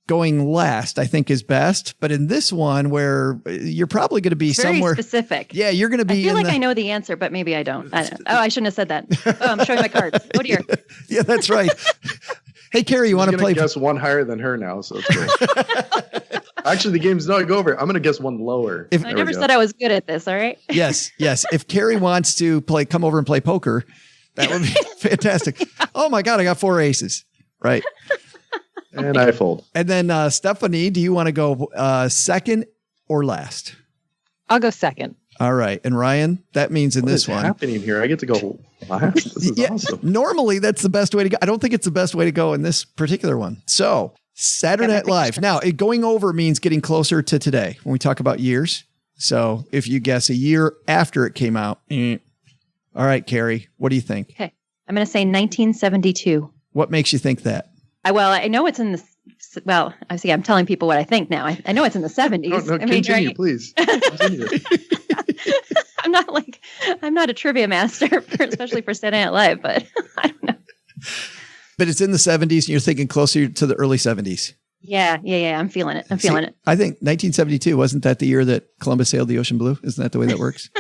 going last, I think, is best. But in this one, where you're probably going to be very somewhere specific. Yeah, you're going to be. I feel like I know the answer, but maybe I don't. Oh, I shouldn't have said that. Oh, I'm showing my cards. Oh dear. Yeah, that's right. Hey, Carrie, you want to play? Guess one higher than her now, so it's good. Actually, the game's not over. I'm going to guess one lower. I never said I was good at this. All right. Yes. If Carrie wants to come over and play poker, that would be fantastic. Oh my God, I got 4 aces. Right. And I fold. And then Stephonee, do you want to go second or last? I'll go second. All right. And Ryan, that means in this one. What's happening here? I get to go last. This is awesome. Normally, that's the best way to go. I don't think it's the best way to go in this particular one. So Saturday Night Live. Now, going over means getting closer to today when we talk about years. So if you guess a year after it came out. All right, Carrie, what do you think? Okay. I'm going to say 1972. What makes you think that? I know it's in the, well, I see, I'm telling people what I think now. I know it's in the 70s. No, continue, please. Continue. I'm not a trivia master, especially for Saturday Night Live, but I don't know. But it's in the 70s and you're thinking closer to the early 70s. Yeah. I'm feeling it. I'm feeling it. I think 1972, wasn't that the year that Columbus sailed the ocean blue? Isn't that the way that works?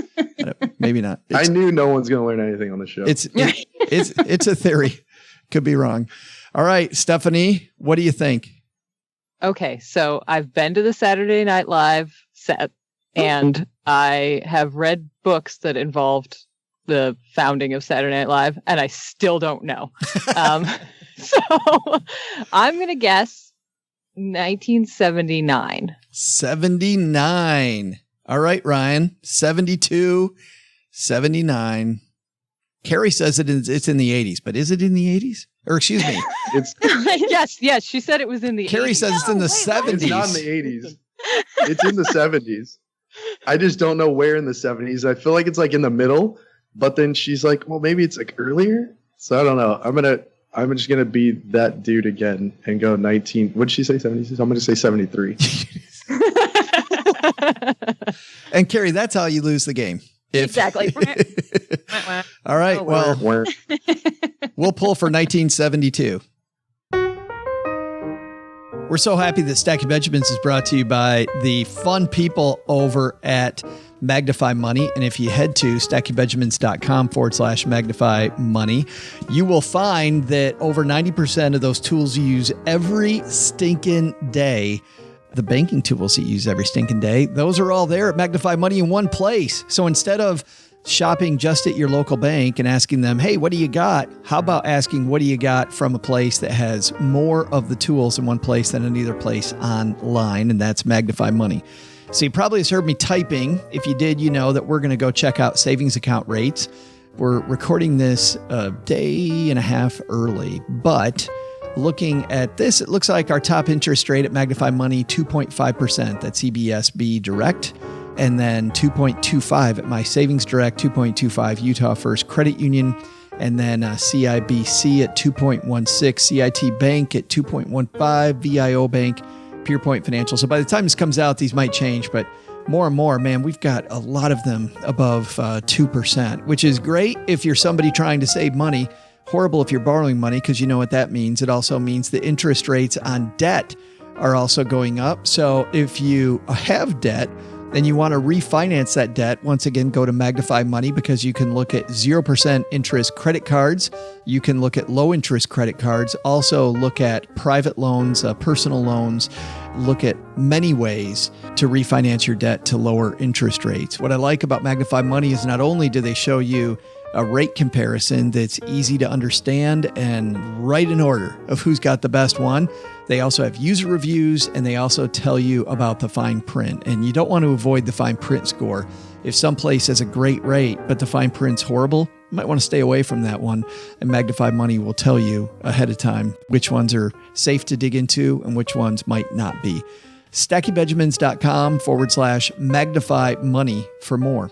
Maybe not. I knew no one's going to learn anything on the show. It's a theory. Could be wrong. All right, Stephonee, what do you think? Okay, so I've been to the Saturday Night Live set, and I have read books that involved the founding of Saturday Night Live, and I still don't know. So I'm going to guess 1979. 79. All right, Ryan. 72, 79. Carrie says it's in the 80s, but is it in the 80s? Or excuse me. Yes. She said it was in the Carrie 80s. says it's in the 70s. It's not in the 80s. It's in the 70s. I just don't know where in the 70s. I feel like it's like in the middle, but then she's like, well, maybe it's like earlier. So I don't know. I'm just gonna be that dude again and go 19. What did she say? 76? I'm gonna say 73. And Carrie, that's how you lose the game. Exactly. All right. Well, we'll pull for 1972. We're so happy that Stacking Benjamins is brought to you by the fun people over at Magnify Money. And if you head to stackingbenjamins.com/magnify money, you will find that over 90% of those tools you use every stinking day, the banking tools that you use every stinking day, those are all there at Magnify Money in one place. So instead of shopping just at your local bank and asking them, hey, what do you got? How about asking, what do you got from a place that has more of the tools in one place than any other place online? And that's Magnify Money. So you probably have heard me typing. If you did, you know that we're going to go check out savings account rates. We're recording this a day and a half early, but looking at this, it looks like our top interest rate at Magnify Money, 2.5%. That's CBSB Direct. And then 2.25 at My Savings Direct, 2.25 Utah First Credit Union, and then CIBC at 2.16, CIT Bank at 2.15, VIO Bank, PurePoint Financial. So by the time this comes out, these might change, but more and more, man, we've got a lot of them above 2%, which is great if you're somebody trying to save money. Horrible if you're borrowing money, because you know what that means. It also means the interest rates on debt are also going up. So if you have debt and you want to refinance that debt, once again, go to Magnify Money, because you can look at 0% interest credit cards. You can look at low interest credit cards, also look at private loans, personal loans, look at many ways to refinance your debt to lower interest rates. What I like about Magnify Money is not only do they show you a rate comparison that's easy to understand and right in order of who's got the best one, they also have user reviews, and they also tell you about the fine print. And you don't want to avoid the fine print score. If some place has a great rate, but the fine print's horrible, you might want to stay away from that one. And Magnify Money will tell you ahead of time which ones are safe to dig into and which ones might not be. StackyBenjamins.com/Magnify Money for more.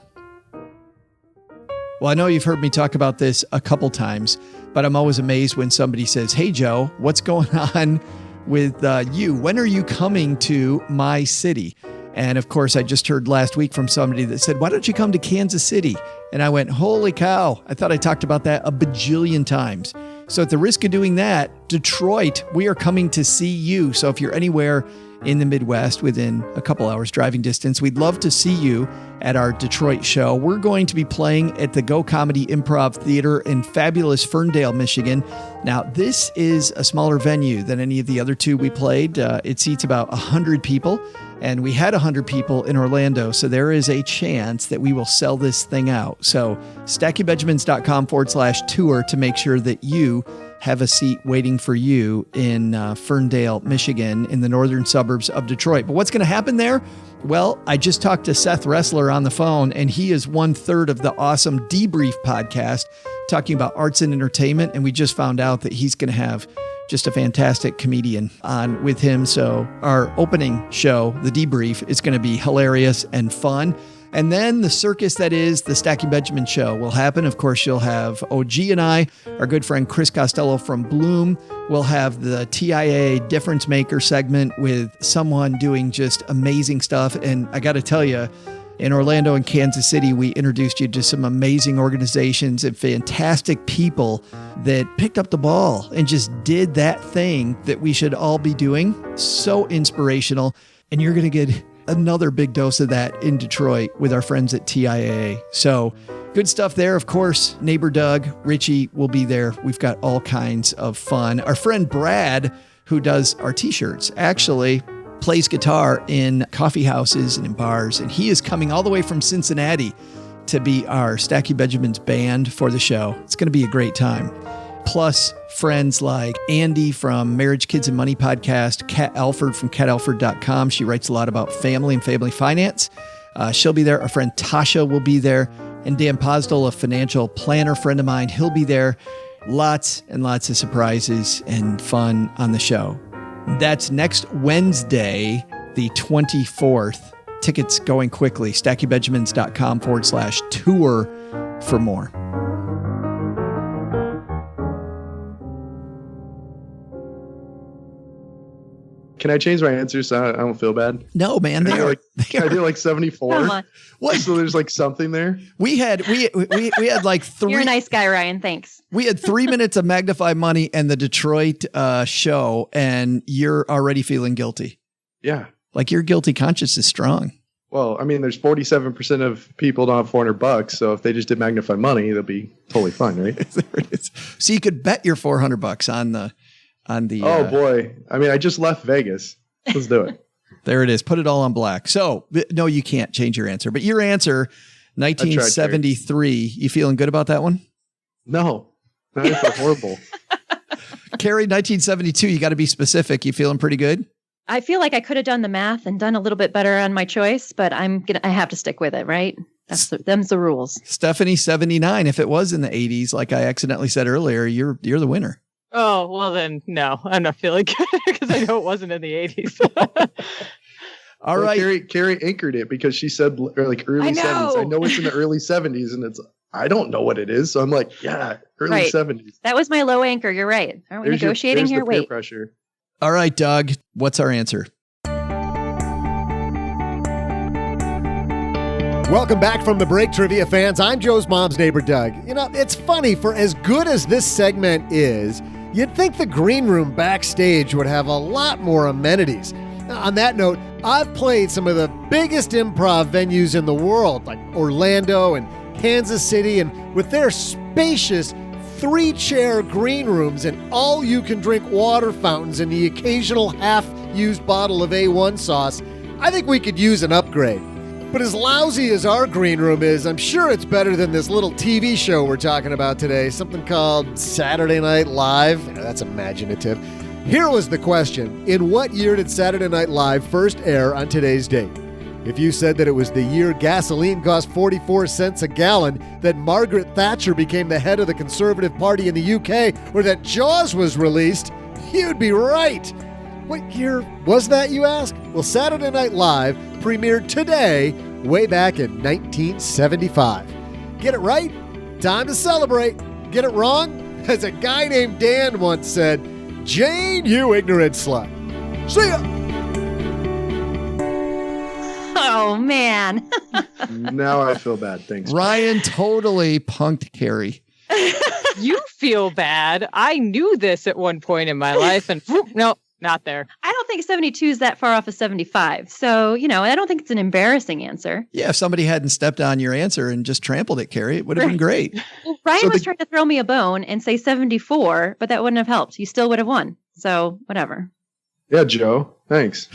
Well, I know you've heard me talk about this a couple times, but I'm always amazed when somebody says, "Hey, Joe, what's going on with you? When are you coming to my city?" And of course, I just heard last week from somebody that said, "Why don't you come to Kansas City?" And I went, holy cow, I thought I talked about that a bajillion times. So at the risk of doing that, Detroit, we are coming to see you. So if you're anywhere in the Midwest within a couple hours driving distance, we'd love to see you at our Detroit show. We're going to be playing at the Go Comedy Improv Theater in fabulous Ferndale, Michigan. Now, this is a smaller venue than any of the other two we played. It seats about 100 people, and we had 100 people in Orlando, so there is a chance that we will sell this thing out. So StackyBenjamins.com/tour to make sure that you have a seat waiting for you in Ferndale, Michigan, in the northern suburbs of Detroit. But what's going to happen there? Well, I just talked to Seth Ressler on the phone, and he is 1/3 of the awesome Debrief podcast talking about arts and entertainment. And we just found out that he's going to have just a fantastic comedian on with him. So our opening show, the Debrief, is going to be hilarious and fun. And then the circus that is the Stacky Benjamin show will happen. Of course, you'll have OG and I, our good friend Chris Costello from Bloom. We'll have the TIA Difference Maker segment with someone doing just amazing stuff. And I got to tell you, in Orlando and Kansas City, we introduced you to some amazing organizations and fantastic people that picked up the ball and just did that thing that we should all be doing. So inspirational. And you're going to get another big dose of that in Detroit with our friends at TIAA. So good stuff there. Of course, neighbor Doug, Richie will be there. We've got all kinds of fun. Our friend Brad, who does our t-shirts, actually plays guitar in coffee houses and in bars. And he is coming all the way from Cincinnati to be our Stacky Benjamins band for the show. It's going to be a great time. Plus friends like Andy from Marriage, Kids, and Money podcast, Kat Alford from catalford.com. She writes a lot about family and family finance. She'll be there. Our friend Tasha will be there. And Dan Posdol, a financial planner friend of mine, he'll be there. Lots and lots of surprises and fun on the show. That's next Wednesday, the 24th. Tickets going quickly. StackyBenjamins.com/tour for more. Can I change my answer so I don't feel bad? No, man. They are. Can I do like 74? Come on. What? So there's like something there. We had like 3. You're a nice guy, Ryan. Thanks. We had 3 minutes of Magnify Money and the Detroit show, and you're already feeling guilty. Yeah. Like your guilty conscience is strong. Well, I mean, there's 47% of people don't have $400. So if they just did Magnify Money, they'll be totally fine, right? There it is. So you could bet your $400 on the. Oh boy. I mean, I just left Vegas. Let's do it. There it is. Put it all on black. So no, you can't change your answer, but your answer, 1973, you feeling good about that one? No, that is horrible. Carrie, 1972, you got to be specific. You feeling pretty good? I feel like I could have done the math and done a little bit better on my choice, but I have to stick with it, right? Them's the rules. Stephonee, 79. If it was in the 80s, like I accidentally said earlier, you're the winner. Oh, well then, no, I'm not feeling good because I know it wasn't in the 80s. All right. Carrie anchored it because she said like early 70s. I know it's in the early 70s and I don't know what it is. So I'm like, yeah, early 70s. That was my low anchor. You're right. Aren't we negotiating here? Wait. Pressure. All right, Doug, what's our answer? Welcome back from the break, trivia fans. I'm Joe's mom's neighbor, Doug. You know, it's funny, for as good as this segment is, you'd think the green room backstage would have a lot more amenities. On that note, I've played some of the biggest improv venues in the world, like Orlando and Kansas City, and with their spacious 3-chair green rooms and all-you-can-drink water fountains and the occasional half-used bottle of A1 sauce, I think we could use an upgrade. But as lousy as our green room is, I'm sure it's better than this little TV show we're talking about today, something called Saturday Night Live. That's imaginative. Here was the question. In what year did Saturday Night Live first air on today's date? If you said that it was the year gasoline cost 44 cents a gallon, that Margaret Thatcher became the head of the Conservative Party in the UK, or that Jaws was released, you'd be right. What year was that, you ask? Well, Saturday Night Live premiered today, way back in 1975. Get it right? Time to celebrate. Get it wrong? As a guy named Dan once said, Jane, you ignorant slut. See ya! Oh, man. Now I feel bad. Thanks. Ryan totally punked Carrie. You feel bad. I knew this at one point in my life, and whoop, no, not there. I don't think 72 is that far off of 75. So, I don't think it's an embarrassing answer. Yeah, if somebody hadn't stepped on your answer and just trampled it, Carrie, it would have been great. Well, Ryan was trying to throw me a bone and say 74, but that wouldn't have helped. You still would have won. So, whatever. Yeah, Joe. Thanks.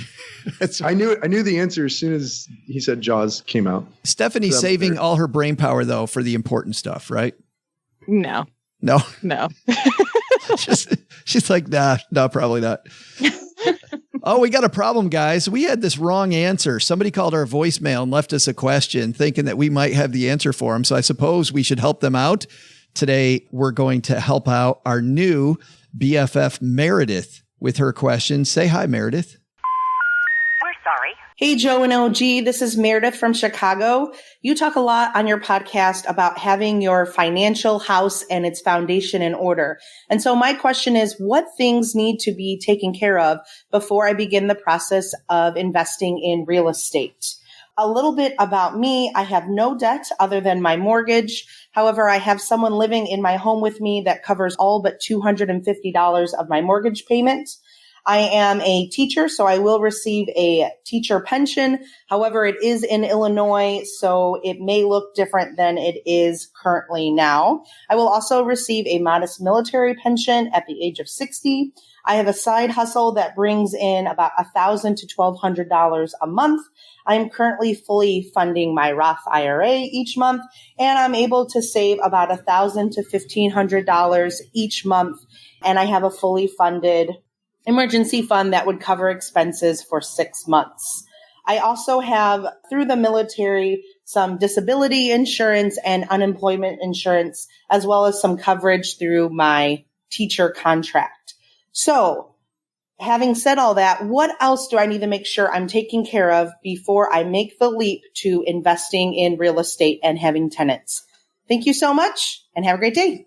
I knew the answer as soon as he said Jaws came out. Stephonee's saving all her brain power, though, for the important stuff, right? No. She's like, no, probably not. Oh, we got a problem, guys. We had this wrong answer. Somebody called our voicemail and left us a question thinking that we might have the answer for them. So I suppose we should help them out. Today, we're going to help out our new BFF, Meredith, with her question. Say hi, Meredith. Hey, Joe and OG, this is Meredith from Chicago. You talk a lot on your podcast about having your financial house and its foundation in order. And so my question is, what things need to be taken care of before I begin the process of investing in real estate? A little bit about me. I have no debt other than my mortgage. However, I have someone living in my home with me that covers all but $250 of my mortgage payment. I am a teacher, so I will receive a teacher pension. However, it is in Illinois, so it may look different than it is currently now. I will also receive a modest military pension at the age of 60. I have a side hustle that brings in about $1,000 to $1,200 a month. I am currently fully funding my Roth IRA each month, and I'm able to save about $1,000 to $1,500 each month. And I have a fully funded emergency fund that would cover expenses for 6 months. I also have, through the military, some disability insurance and unemployment insurance, as well as some coverage through my teacher contract. So, having said all that, what else do I need to make sure I'm taking care of before I make the leap to investing in real estate and having tenants? Thank you so much and have a great day.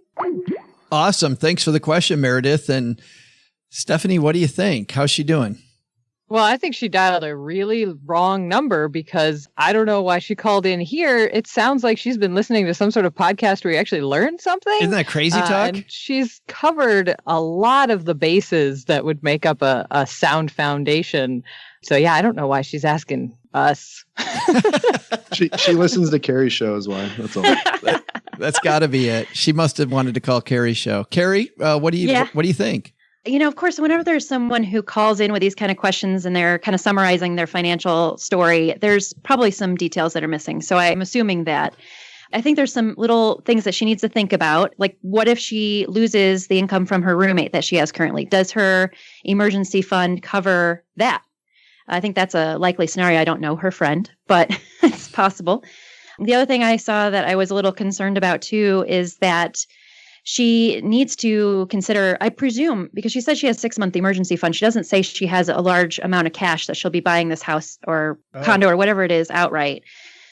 Awesome. Thanks for the question, Meredith. And Stephonee, what do you think? How's she doing? Well, I think she dialed a really wrong number because I don't know why she called in here. It sounds like she's been listening to some sort of podcast where you actually learned something. Isn't that crazy talk? And she's covered a lot of the bases that would make up a sound foundation. So, yeah, I don't know why she's asking us. She listens to Carrie's show is why. That's all. That's got to be it. She must have wanted to call Carrie's show. Carrie, what do you think? Of course, whenever there's someone who calls in with these kind of questions and they're kind of summarizing their financial story, there's probably some details that are missing. So I'm assuming that. I think there's some little things that she needs to think about. Like, what if she loses the income from her roommate that she has currently? Does her emergency fund cover that? I think that's a likely scenario. I don't know her friend, but it's possible. The other thing I saw that I was a little concerned about, too, is that she needs to consider, I presume, because she says she has 6-month emergency fund. She doesn't say she has a large amount of cash that she'll be buying this house or condo or whatever it is outright.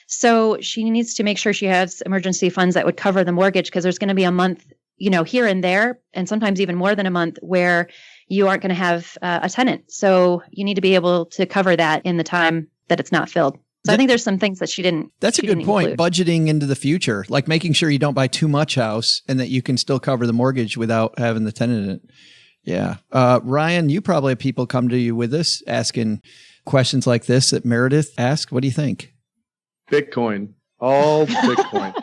So she needs to make sure she has emergency funds that would cover the mortgage, because there's going to be a month, here and there, and sometimes even more than a month, where you aren't going to have a tenant. So you need to be able to cover that in the time that it's not filled. So I think there's some things that she didn't. That's a good point. Include. Budgeting into the future, like making sure you don't buy too much house and that you can still cover the mortgage without having the tenant in it. Yeah. Ryan, you probably have people come to you with this asking questions like this that Meredith asked. What do you think? Bitcoin. All Bitcoin.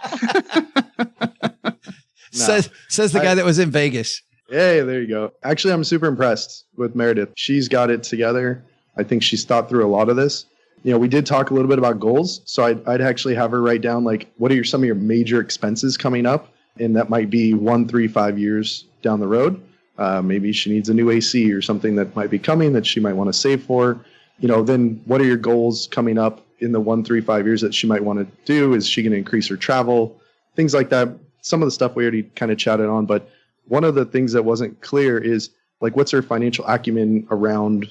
Says the guy that was in Vegas. Hey, there you go. Actually, I'm super impressed with Meredith. She's got it together. I think she's thought through a lot of this. We did talk a little bit about goals. So I'd actually have her write down, like, what are some of your major expenses coming up? And that might be 1, 3, 5 years down the road. Maybe she needs a new AC or something that might be coming that she might want to save for. Then what are your goals coming up in the 1, 3, 5 years that she might want to do? Is she going to increase her travel? Things like that. Some of the stuff we already kind of chatted on, but one of the things that wasn't clear is, like, what's her financial acumen around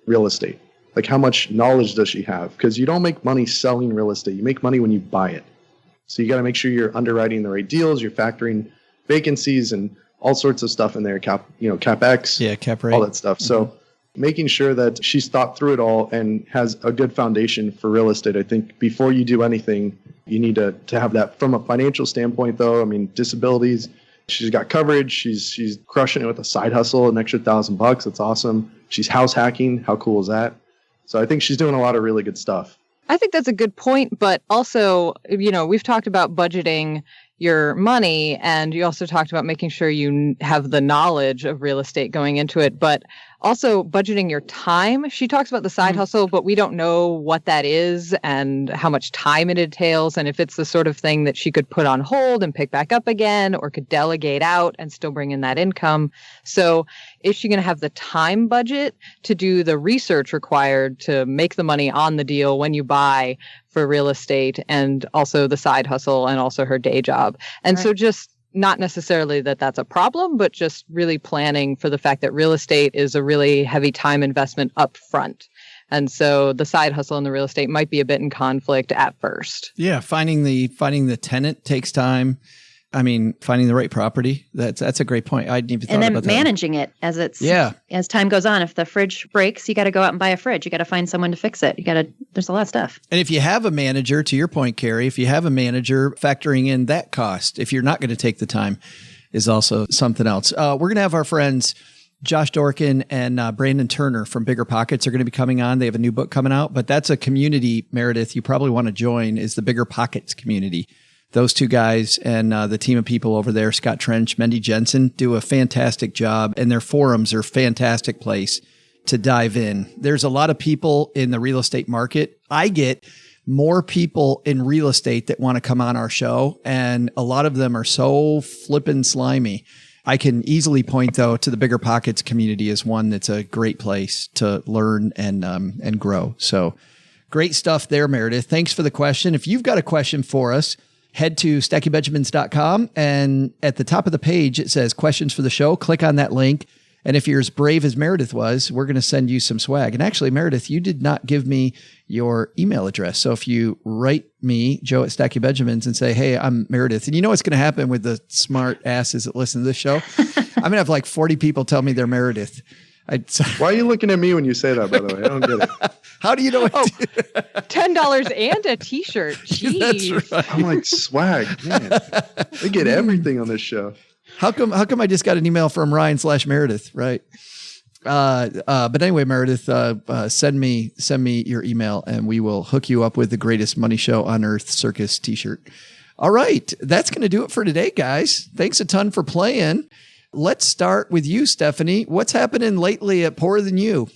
real estate? Like, how much knowledge does she have? Because you don't make money selling real estate. You make money when you buy it. So you got to make sure you're underwriting the right deals. You're factoring vacancies and all sorts of stuff in there. CapEx. Yeah, cap rate. All that stuff. Mm-hmm. So making sure that she's thought through it all and has a good foundation for real estate. I think before you do anything, you need to have that. From a financial standpoint, though, I mean, disabilities, she's got coverage. She's crushing it with a side hustle, an extra $1,000. That's awesome. She's house hacking. How cool is that? So I think she's doing a lot of really good stuff. I think that's a good point, but also, we've talked about budgeting your money, and you also talked about making sure you have the knowledge of real estate going into it, but also budgeting your time. She talks about the side hustle, but we don't know what that is and how much time it entails, and if it's the sort of thing that she could put on hold and pick back up again, or could delegate out and still bring in that income. So is she going to have the time budget to do the research required to make the money on the deal when you buy for real estate, and also the side hustle, and also her day job? And so just not necessarily that that's a problem, but just really planning for the fact that real estate is a really heavy time investment up front. And so the side hustle and the real estate might be a bit in conflict at first. Yeah, finding the tenant takes time. I mean, finding the right property. That's a great point. I didn't even thought about that. And then managing it as time goes on. If the fridge breaks, you got to go out and buy a fridge. You got to find someone to fix it. There's a lot of stuff. And if you have a manager, to your point, Carrie, if you have a manager, factoring in that cost, if you're not going to take the time, is also something else. We're going to have our friends Josh Dorkin and Brandon Turner from Bigger Pockets are going to be coming on. They have a new book coming out, but that's a community, Meredith, you probably want to join, is the Bigger Pockets community. Those two guys and the team of people over there, Scott Trench, Mendy Jensen, do a fantastic job, and their forums are a fantastic place to dive in. There's a lot of people in the real estate market. I get more people in real estate that want to come on our show, and a lot of them are so flippin' slimy. I can easily point, though, to the Bigger Pockets community as one that's a great place to learn and grow. So great stuff there, Meredith. Thanks for the question. If you've got a question for us, head to stackybenjamins.com, and at the top of the page, it says questions for the show. Click on that link. And if you're as brave as Meredith was, we're going to send you some swag. And actually, Meredith, you did not give me your email address. So if you write me, Joe at Stacky Benjamins, and say, hey, I'm Meredith, and you know what's going to happen with the smart asses that listen to this show? I'm going to have like 40 people tell me they're Meredith. Why are you looking at me when you say that, by the way? I don't get it. How do you know? $10 and a t-shirt. Jeez. That's right. I'm like, swag, man. They get everything on this show. How come I just got an email from Ryan/Meredith, right? But anyway, Meredith, send me your email and we will hook you up with the greatest money show on earth circus t-shirt. All right. That's going to do it for today, guys. Thanks a ton for playing. Let's start with you, Stephonee. What's happening lately at Poorer Than You?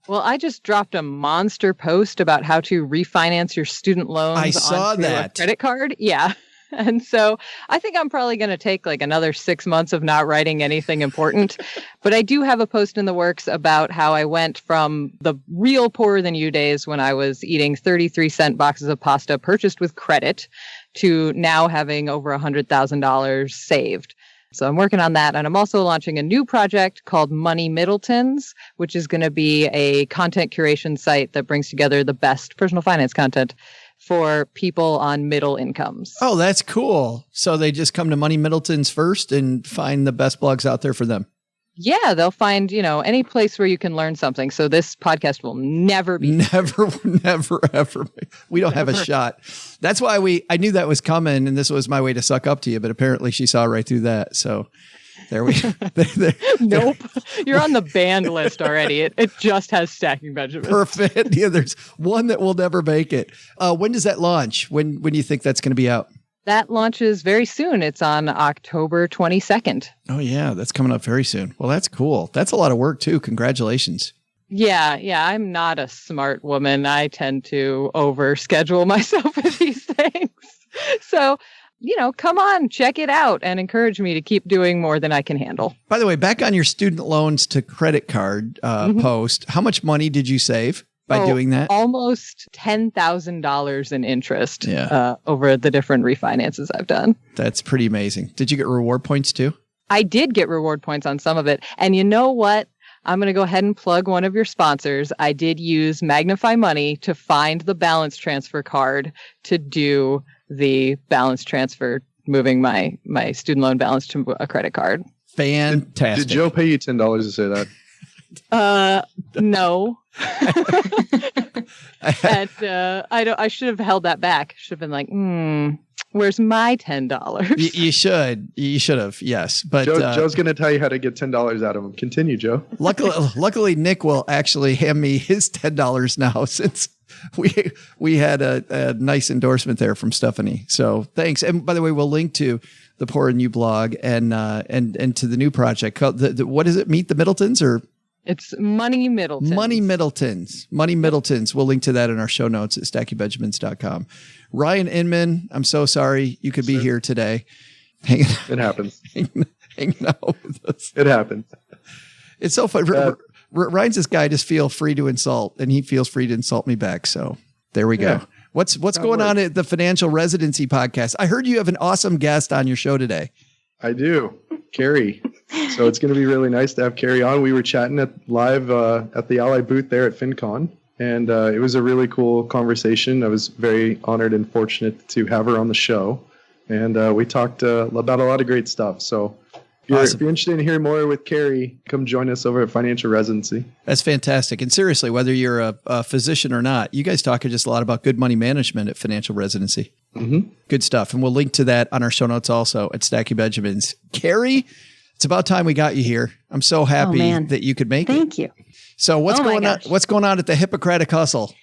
Well, I just dropped a monster post about how to refinance your student loans onto a credit card. Yeah. And so I think I'm probably going to take like another 6 months of not writing anything important. But I do have a post in the works about how I went from the real Poorer Than You days when I was eating 33-cent boxes of pasta purchased with credit to now having over $100,000 saved. So I'm working on that. And I'm also launching a new project called Money Middletons, which is going to be a content curation site that brings together the best personal finance content for people on middle incomes. Oh, that's cool. So they just come to Money Middletons first and find the best blogs out there for them. Yeah, they'll find, any place where you can learn something. So this podcast will never be never, ever. We don't have a shot. That's why I knew that was coming, and this was my way to suck up to you, but apparently she saw right through that. So there we Nope. You're on the banned list already. It just has Stacking Benjamins. Perfect. Yeah, there's one that will never make it. When does that launch? When do you think that's going to be out? That launches very soon. It's on October 22nd. Oh, yeah. That's coming up very soon. Well, that's cool. That's a lot of work, too. Congratulations. Yeah. I'm not a smart woman. I tend to overschedule myself with these things. So, come on, check it out and encourage me to keep doing more than I can handle. By the way, back on your student loans to credit card post, how much money did you save by doing that? Almost $10,000 in interest over the different refinances I've done. That's pretty amazing. Did you get reward points too? I did get reward points on some of it. And you know what? I'm going to go ahead and plug one of your sponsors. I did use Magnify Money to find the balance transfer card to do the balance transfer, moving my student loan balance to a credit card. Fantastic. Did Joe pay you $10 to say that? No. And I should have held that back. Should have been like, where's my $10? You should have, yes. But Joe's going to tell you how to get $10 out of him. Continue, Joe. Luckily, Nick will actually hand me his $10 now, since we had a nice endorsement there from Stephonee. So thanks. And by the way, we'll link to the Poor and You blog and to the new project called what is it? Meet the Middletons, or? It's Money Middletons. Money Middletons. We'll link to that in our show notes at stackingbenjamins.com. Ryan Inman, I'm so sorry you could be here today. It happens. Hanging out with us. It happens. It's so fun. Ryan's this guy, just feel free to insult, and he feels free to insult me back. So there we go. Yeah. What's going on at the Financial Residency podcast? I heard you have an awesome guest on your show today. I do. Carrie. So it's going to be really nice to have Carrie on. We were chatting live at the Ally booth there at FinCon, and it was a really cool conversation. I was very honored and fortunate to have her on the show, and we talked about a lot of great stuff. So if you're interested in hearing more with Carrie, come join us over at Financial Residency. That's fantastic. And seriously, whether you're a physician or not, you guys talk just a lot about good money management at Financial Residency. Mm-hmm. Good stuff. And we'll link to that on our show notes also at Stacking Benjamins. Carrie, it's about time we got you here. I'm so happy that you could make it. Thank you. So what's going on? What's going on at the Hippocratic Hustle?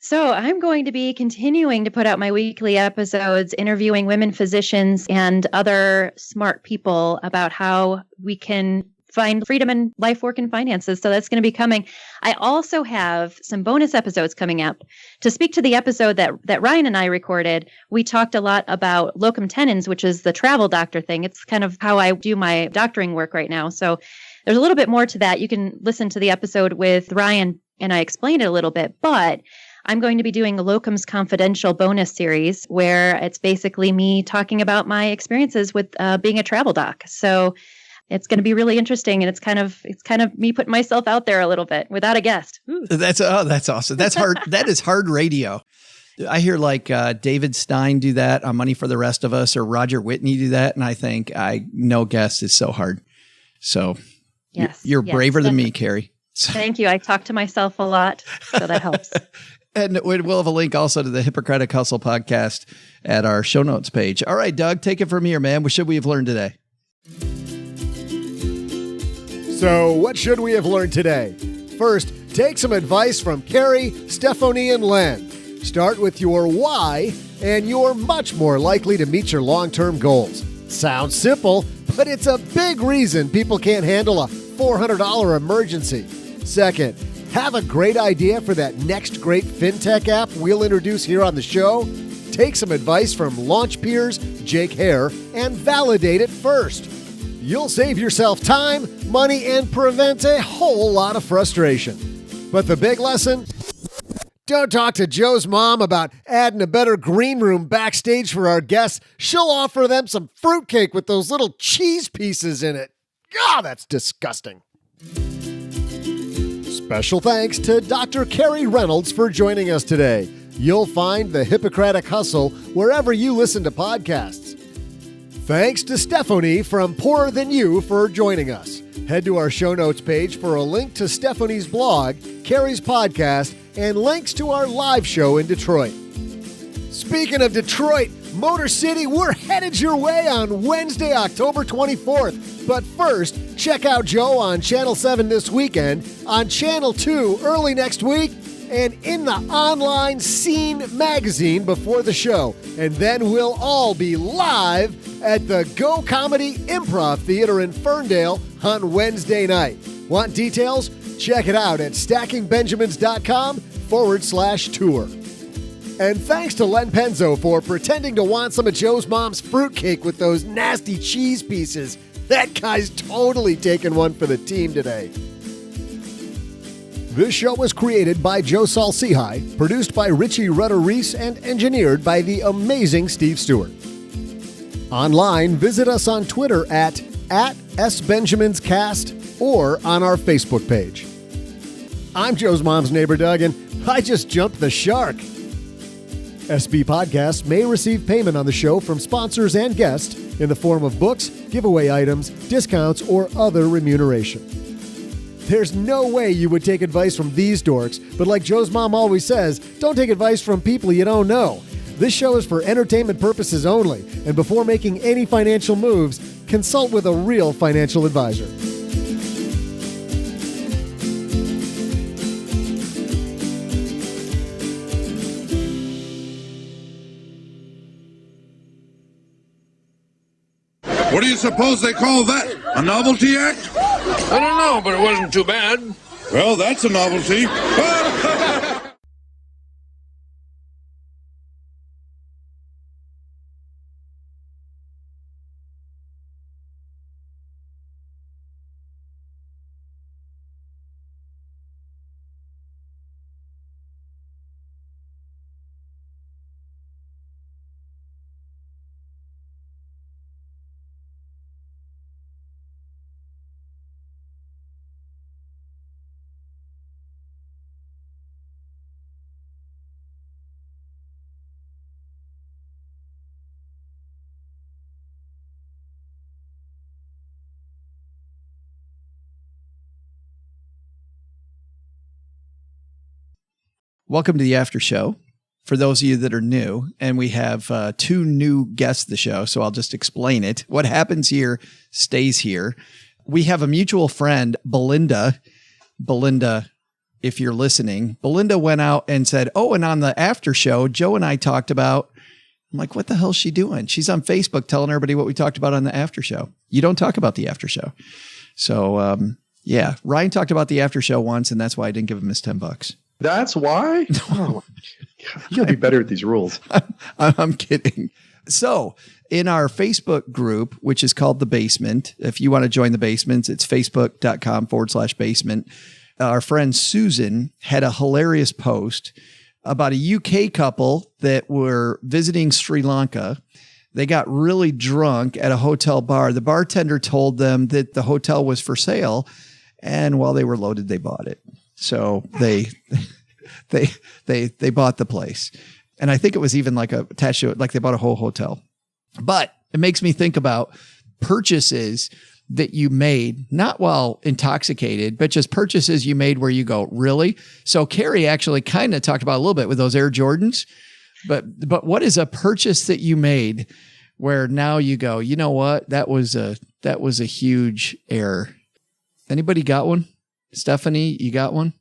So I'm going to be continuing to put out my weekly episodes, interviewing women physicians and other smart people about how we can find freedom in life, work, and finances. So that's going to be coming. I also have some bonus episodes coming up. To speak to the episode that Ryan and I recorded, we talked a lot about locum tenens, which is the travel doctor thing. It's kind of how I do my doctoring work right now. So there's a little bit more to that. You can listen to the episode with Ryan, and I explained it a little bit, but I'm going to be doing a Locums Confidential bonus series where it's basically me talking about my experiences with being a travel doc. So it's going to be really interesting, and it's kind of me putting myself out there a little bit without a guest. Ooh. That's awesome. That's hard. That is hard radio. I hear like David Stein do that on Money for the Rest of Us, or Roger Whitney do that, and I think no guest is so hard. So you're braver than me, Carrie. Thank you. I talk to myself a lot, so that helps. And we'll have a link also to the Hippocratic Hustle podcast at our show notes page. All right, Doug, take it from here, man. What should we have learned today? So what should we have learned today? First, take some advice from Carrie, Stephonee, and Len. Start with your why, and you're much more likely to meet your long-term goals. Sounds simple, but it's a big reason people can't handle a $400 emergency. Second, have a great idea for that next great FinTech app we'll introduce here on the show? Take some advice from Launchpeer's Jake Hare and validate it first. You'll save yourself time, money, and prevent a whole lot of frustration. But the big lesson? Don't talk to Joe's mom about adding a better green room backstage for our guests. She'll offer them some fruitcake with those little cheese pieces in it. God, that's disgusting. Special thanks to Dr. Carrie Reynolds for joining us today. You'll find the Hippocratic Hustle wherever you listen to podcasts. Thanks to Stephonee from Poorer Than You for joining us. Head to our show notes page for a link to Stephonee's blog, Carrie's podcast, and links to our live show in Detroit. Speaking of Detroit, Motor City, we're headed your way on Wednesday, October 24th. But first, check out Joe on Channel 7 this weekend, on Channel 2 early next week, and in the online Scene magazine before the show. And then we'll all be live at the Go Comedy Improv Theater in Ferndale on Wednesday night. Want details? Check it out at stackingbenjamins.com/tour. And thanks to Len Penzo for pretending to want some of Joe's mom's fruitcake with those nasty cheese pieces. That guy's totally taking one for the team today. This show was created by Joe Salsihai, produced by Richie Rutter-Reese, and engineered by the amazing Steve Stewart. Online, visit us on Twitter at SBenjaminsCast or on our Facebook page. I'm Joe's mom's neighbor, Doug, and I just jumped the shark. SB Podcasts may receive payment on the show from sponsors and guests in the form of books, giveaway items, discounts, or other remuneration. There's no way you would take advice from these dorks, but like Joe's mom always says, don't take advice from people you don't know. This show is for entertainment purposes only, and before making any financial moves, consult with a real financial advisor. What do you suppose they call that? A novelty act? I don't know, but it wasn't too bad. Well, that's a novelty. Welcome to the after show. For those of you that are new, and we have two new guests the show, so I'll just explain it. What happens here stays here. We have a mutual friend, Belinda. Belinda, if you're listening, Belinda went out and said, oh, and on the after show, Joe and I talked about, I'm like, what the hell is she doing? She's on Facebook telling everybody what we talked about on the after show. You don't talk about the after show. So, yeah, Ryan talked about the after show once, and that's why I didn't give him his $10. That's why? Oh, you gotta be better at these rules. I'm kidding. So in our Facebook group, which is called The Basement, if you want to join The Basement, it's facebook.com/basement. Our friend Susan had a hilarious post about a UK couple that were visiting Sri Lanka. They got really drunk at a hotel bar. The bartender told them that the hotel was for sale, and while they were loaded, they bought it. So they bought the place. And I think it was even like attached to it, like they bought a whole hotel. But it makes me think about purchases that you made, not while intoxicated, but just purchases you made where you go, really? So Carrie actually kind of talked about a little bit with those Air Jordans. But what is a purchase that you made where now you go, you know what? That was a huge error. Anybody got one? Stephonee, you got one?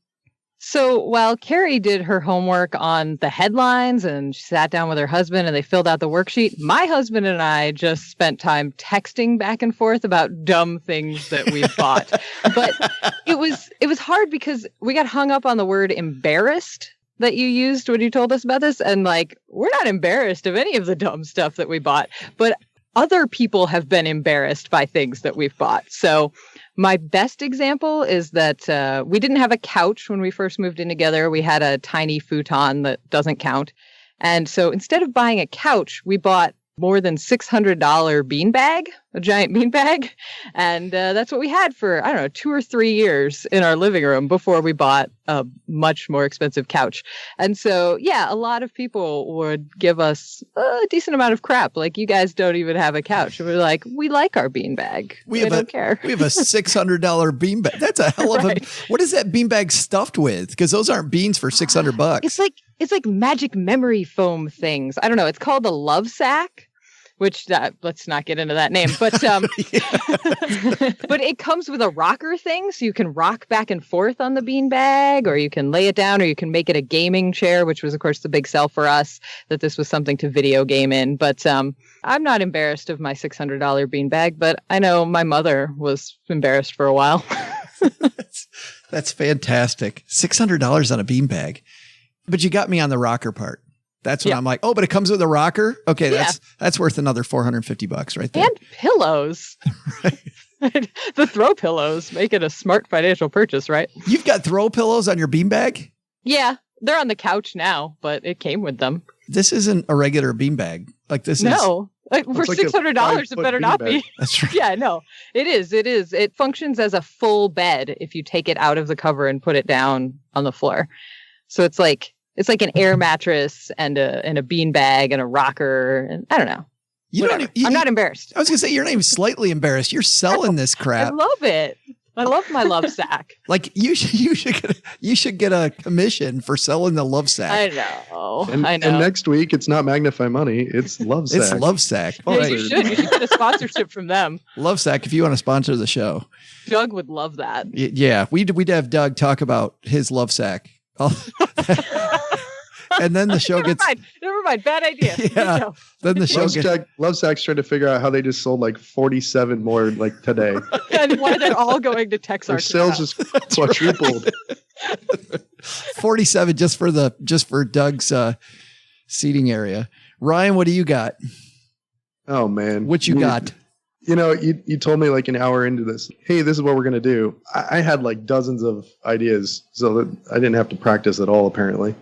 So while Carrie did her homework on the headlines and she sat down with her husband and they filled out the worksheet, my husband and I just spent time texting back and forth about dumb things that we bought. But it was hard because we got hung up on the word embarrassed that you used when you told us about this. And like, we're not embarrassed of any of the dumb stuff that we bought, but other people have been embarrassed by things that we've bought. So my best example is that we didn't have a couch when we first moved in together. We had a tiny futon that doesn't count. And so instead of buying a couch, we bought more than $600 beanbag, a giant beanbag. And that's what we had for, 2 or 3 years in our living room before we bought a much more expensive couch. And so, yeah, a lot of people would give us a decent amount of crap. Like, you guys don't even have a couch. And we're like, we like our beanbag. We don't care. We have a $600 beanbag. That's a hell of a, what is that beanbag stuffed with? Because those aren't beans for $600. It's like magic memory foam things. I don't know. It's called a love sack, which let's not get into that name. But but it comes with a rocker thing, so you can rock back and forth on the beanbag, or you can lay it down, or you can make it a gaming chair, which was, of course, the big sell for us, that this was something to video game in. But I'm not embarrassed of my $600 beanbag, but I know my mother was embarrassed for a while. That's fantastic. $600 on a beanbag. But you got me on the rocker part. That's when I'm like, oh, but it comes with a rocker? Okay, that's worth another $450 right there. And pillows. Right. The throw pillows make it a smart financial purchase, right? You've got throw pillows on your beanbag? Yeah, they're on the couch now, but it came with them. This isn't a regular beanbag. Like this is... No. Like for $600, it better not be. That's right. Yeah, no, it is. It is. It functions as a full bed if you take it out of the cover and put it down on the floor. So it's like an air mattress and a bean bag and a rocker. And I don't know. I'm not embarrassed. I was going to say, you're not even slightly embarrassed. You're selling this crap. I love it. I love my love sack. Like you should get a commission for selling the love sack. I know. And next week, it's not Magnify Money. It's Love Sack. It's Love Sack. Yeah, right. You should get a sponsorship from them. Love Sack, if you want to sponsor the show. Doug would love that. Yeah, we'd have Doug talk about his love sack. And then the show Never mind. Bad idea. Yeah. Then the show Love Sack's trying to figure out how they just sold like 47 more like today. And why they're all going to Texarkana. Their sales just quadrupled. 47 just for Doug's seating area. Ryan, what do you got? Oh man. What you got? You told me like an hour into this, hey, this is what we're going to do. I had like dozens of ideas, so that I didn't have to practice at all, apparently.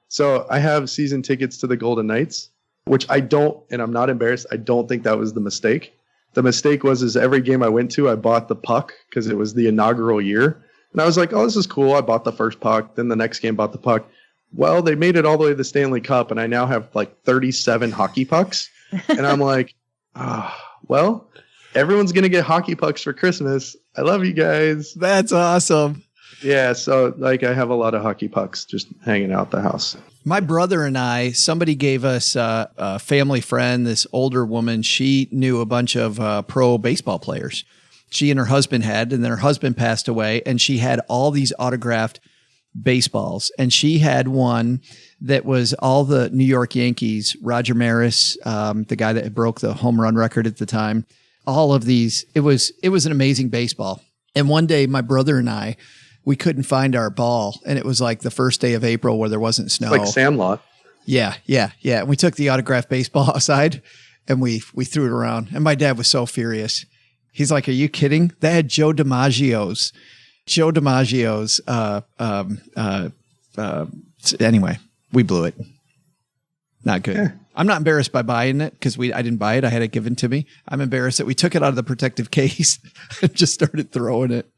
So I have season tickets to the Golden Knights, which I don't, and I'm not embarrassed, I don't think that was the mistake. The mistake was every game I went to, I bought the puck because it was the inaugural year. And I was like, oh, this is cool. I bought the first puck. Then the next game bought the puck. Well, they made it all the way to the Stanley Cup, and I now have like 37 hockey pucks. And I'm like, well, everyone's going to get hockey pucks for Christmas. I love you guys. That's awesome. Yeah, so like I have a lot of hockey pucks just hanging out the house. My brother and I, somebody gave us a family friend, this older woman. She knew a bunch of pro baseball players. She and her husband had, and then her husband passed away, and she had all these autographed baseballs. And she had one that was all the New York Yankees, Roger Maris, the guy that broke the home run record at the time. All of these, it was an amazing baseball. And one day, my brother and I, we couldn't find our ball, and it was like the first day of April where there wasn't snow. Like Sandlot. Yeah. And we took the autographed baseball outside, and we threw it around. And my dad was so furious. He's like, "Are you kidding?" They had Joe DiMaggio's. Anyway, we blew it. Not good. Yeah. I'm not embarrassed by buying it because I didn't buy it. I had it given to me. I'm embarrassed that we took it out of the protective case and just started throwing it.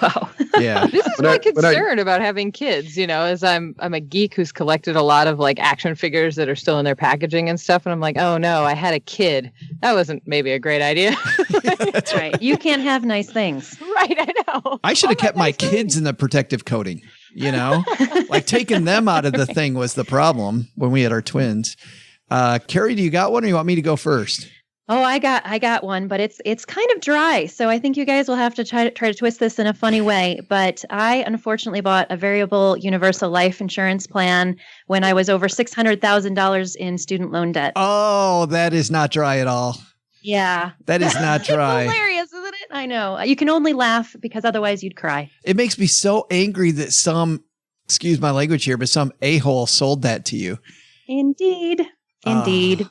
Wow. Yeah. This is my concern about having kids, is I'm a geek who's collected a lot of like action figures that are still in their packaging and stuff. And I'm like, oh no, I had a kid. That wasn't maybe a great idea. That's right. You can't have nice things. Right. I know. I should have kept my kids in the protective coating, like taking them out of the thing was the problem when we had our twins. Carrie, do you got one or you want me to go first? Oh, I got one, but it's kind of dry. So I think you guys will have to try to twist this in a funny way. But I unfortunately bought a variable universal life insurance plan when I was over $600,000 in student loan debt. Oh, that is not dry at all. Yeah. That is not dry. It's hilarious, isn't it? I know. You can only laugh because otherwise you'd cry. It makes me so angry that some, excuse my language here, but some a-hole sold that to you. Indeed.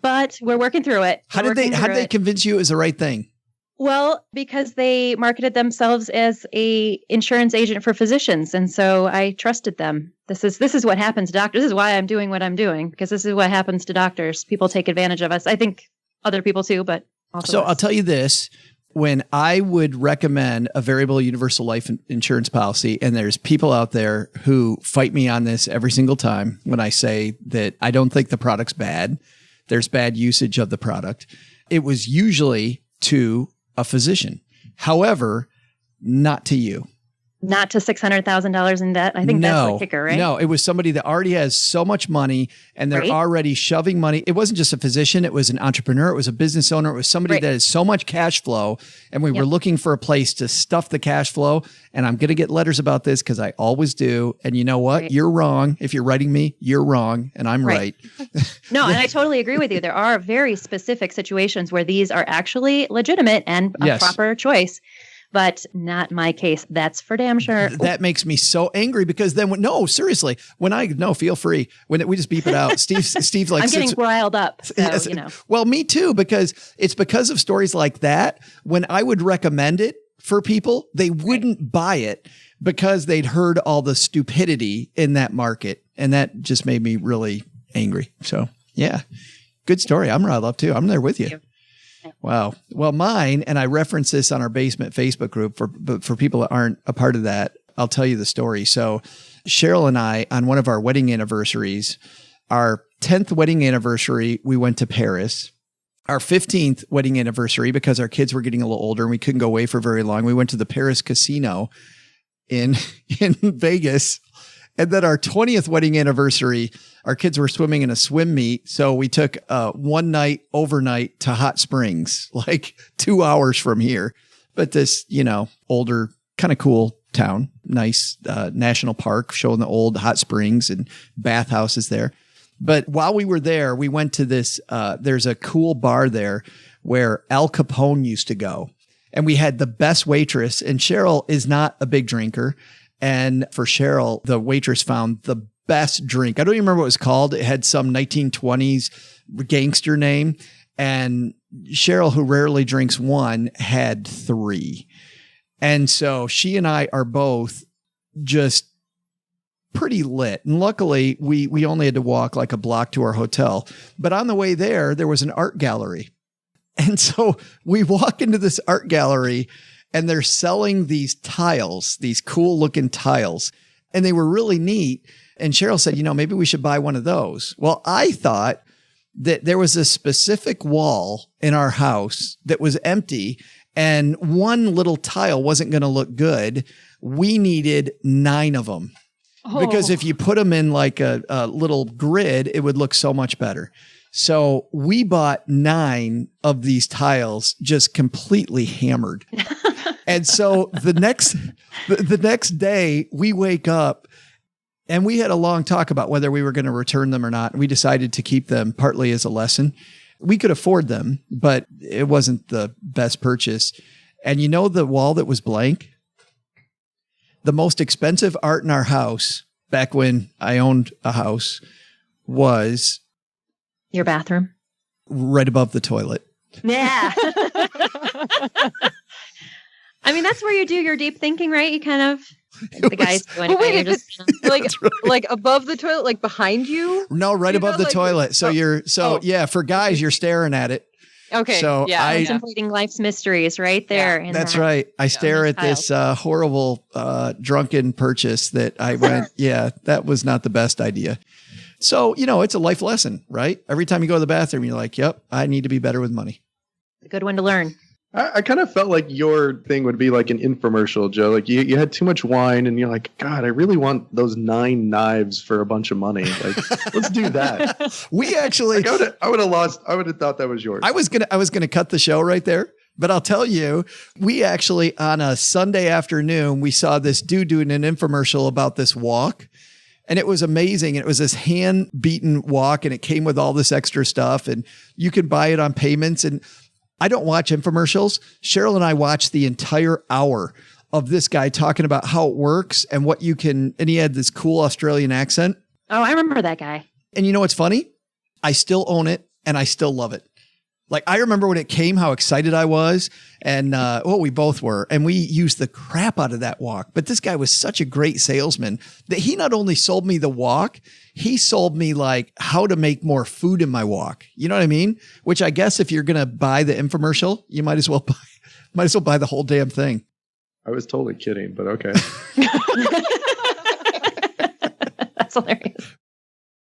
But we're working through it. How did they convince you it was the right thing? Well, because they marketed themselves as a insurance agent for physicians. And so I trusted them. This is what happens to doctors. This is why I'm doing what I'm doing, because this is what happens to doctors. People take advantage of us. I think other people too, but also So us. I'll tell you this. When I would recommend a variable universal life insurance policy, and there's people out there who fight me on this every single time when I say that I don't think the product's bad, there's bad usage of the product, it was usually to a physician. However, not to you. Not to $600,000 in debt. I think that's the kicker, right? No, it was somebody that already has so much money and they're already shoving money. It wasn't just a physician. It was an entrepreneur. It was a business owner. It was somebody that has so much cash flow. And we were looking for a place to stuff the cash flow. And I'm going to get letters about this because I always do. And you know what? You're wrong. If you're writing me, you're wrong. And I'm right. No, and I totally agree with you. There are very specific situations where these are actually legitimate and a proper choice. But not my case. That's for damn sure. That makes me so angry because then, seriously, feel free. When we just beep it out. Steve's like, I'm getting riled up. So, Well, me too, because it's because of stories like that. When I would recommend it for people, they wouldn't buy it because they'd heard all the stupidity in that market. And that just made me really angry. So yeah, good story. I'm riled up too. I'm there with you. Wow. Well, mine, and I reference this on our basement Facebook group for people that aren't a part of that, I'll tell you the story. So Cheryl and I, on one of our wedding anniversaries, our 10th wedding anniversary, we went to Paris. Our 15th wedding anniversary, because our kids were getting a little older and we couldn't go away for very long, we went to the Paris casino in Vegas. And then our 20th wedding anniversary, our kids were swimming in a swim meet. So we took one night overnight to Hot Springs, like 2 hours from here. But this, older, kind of cool town, nice national park showing the old hot springs and bathhouses there. But while we were there, we went to this, there's a cool bar there where Al Capone used to go. And we had the best waitress. And Cheryl is not a big drinker. And for Cheryl, the waitress found the best drink. I don't even remember what it was called. It had some 1920s gangster name. And Cheryl, who rarely drinks one, had 3. And so she and I are both just pretty lit. And luckily, we only had to walk like a block to our hotel. But on the way there was an art gallery. And so we walk into this art gallery and they're selling these tiles, these cool looking tiles. And they were really neat. And Cheryl said, maybe we should buy one of those. Well, I thought that there was a specific wall in our house that was empty and one little tile wasn't going to look good. We needed 9 of them because if you put them in like a little grid, it would look so much better. So we bought 9 of these tiles, just completely hammered. And so the next day we wake up and we had a long talk about whether we were going to return them or not. We decided to keep them partly as a lesson. We could afford them, but it wasn't the best purchase. And the wall that was blank? The most expensive art in our house back when I owned a house was your bathroom, right above the toilet. Yeah. I mean, that's where you do your deep thinking, right? You kind of, the guy's doing it. You're just like above the toilet, like behind you? No, right above the toilet. So yeah, for guys, you're staring at it. Okay. So yeah, contemplating life's mysteries right there. Yeah, that's right. I stare at this horrible drunken purchase that I went, that was not the best idea. So, it's a life lesson, right? Every time you go to the bathroom, you're like, yep, I need to be better with money. It's a good one to learn. I kind of felt like your thing would be like an infomercial, Joe. Like you had too much wine and you're like, God, I really want those 9 knives for a bunch of money. Like, let's do that. We actually, I would have thought that was yours. I was going to cut the show right there. But I'll tell you, we actually, on a Sunday afternoon, we saw this dude doing an infomercial about this walk. And it was amazing. It was this hand-beaten walk, and it came with all this extra stuff, and you could buy it on payments. And I don't watch infomercials. Cheryl and I watched the entire hour of this guy talking about how it works and what you can, and he had this cool Australian accent. Oh, I remember that guy. And you know what's funny? I still own it, and I still love it. Like, I remember when it came, how excited I was. And, we both were. And we used the crap out of that walk. But this guy was such a great salesman that he not only sold me the walk, he sold me like how to make more food in my walk. You know what I mean? Which I guess if you're going to buy the infomercial, you might as well buy the whole damn thing. I was totally kidding, but okay. That's hilarious.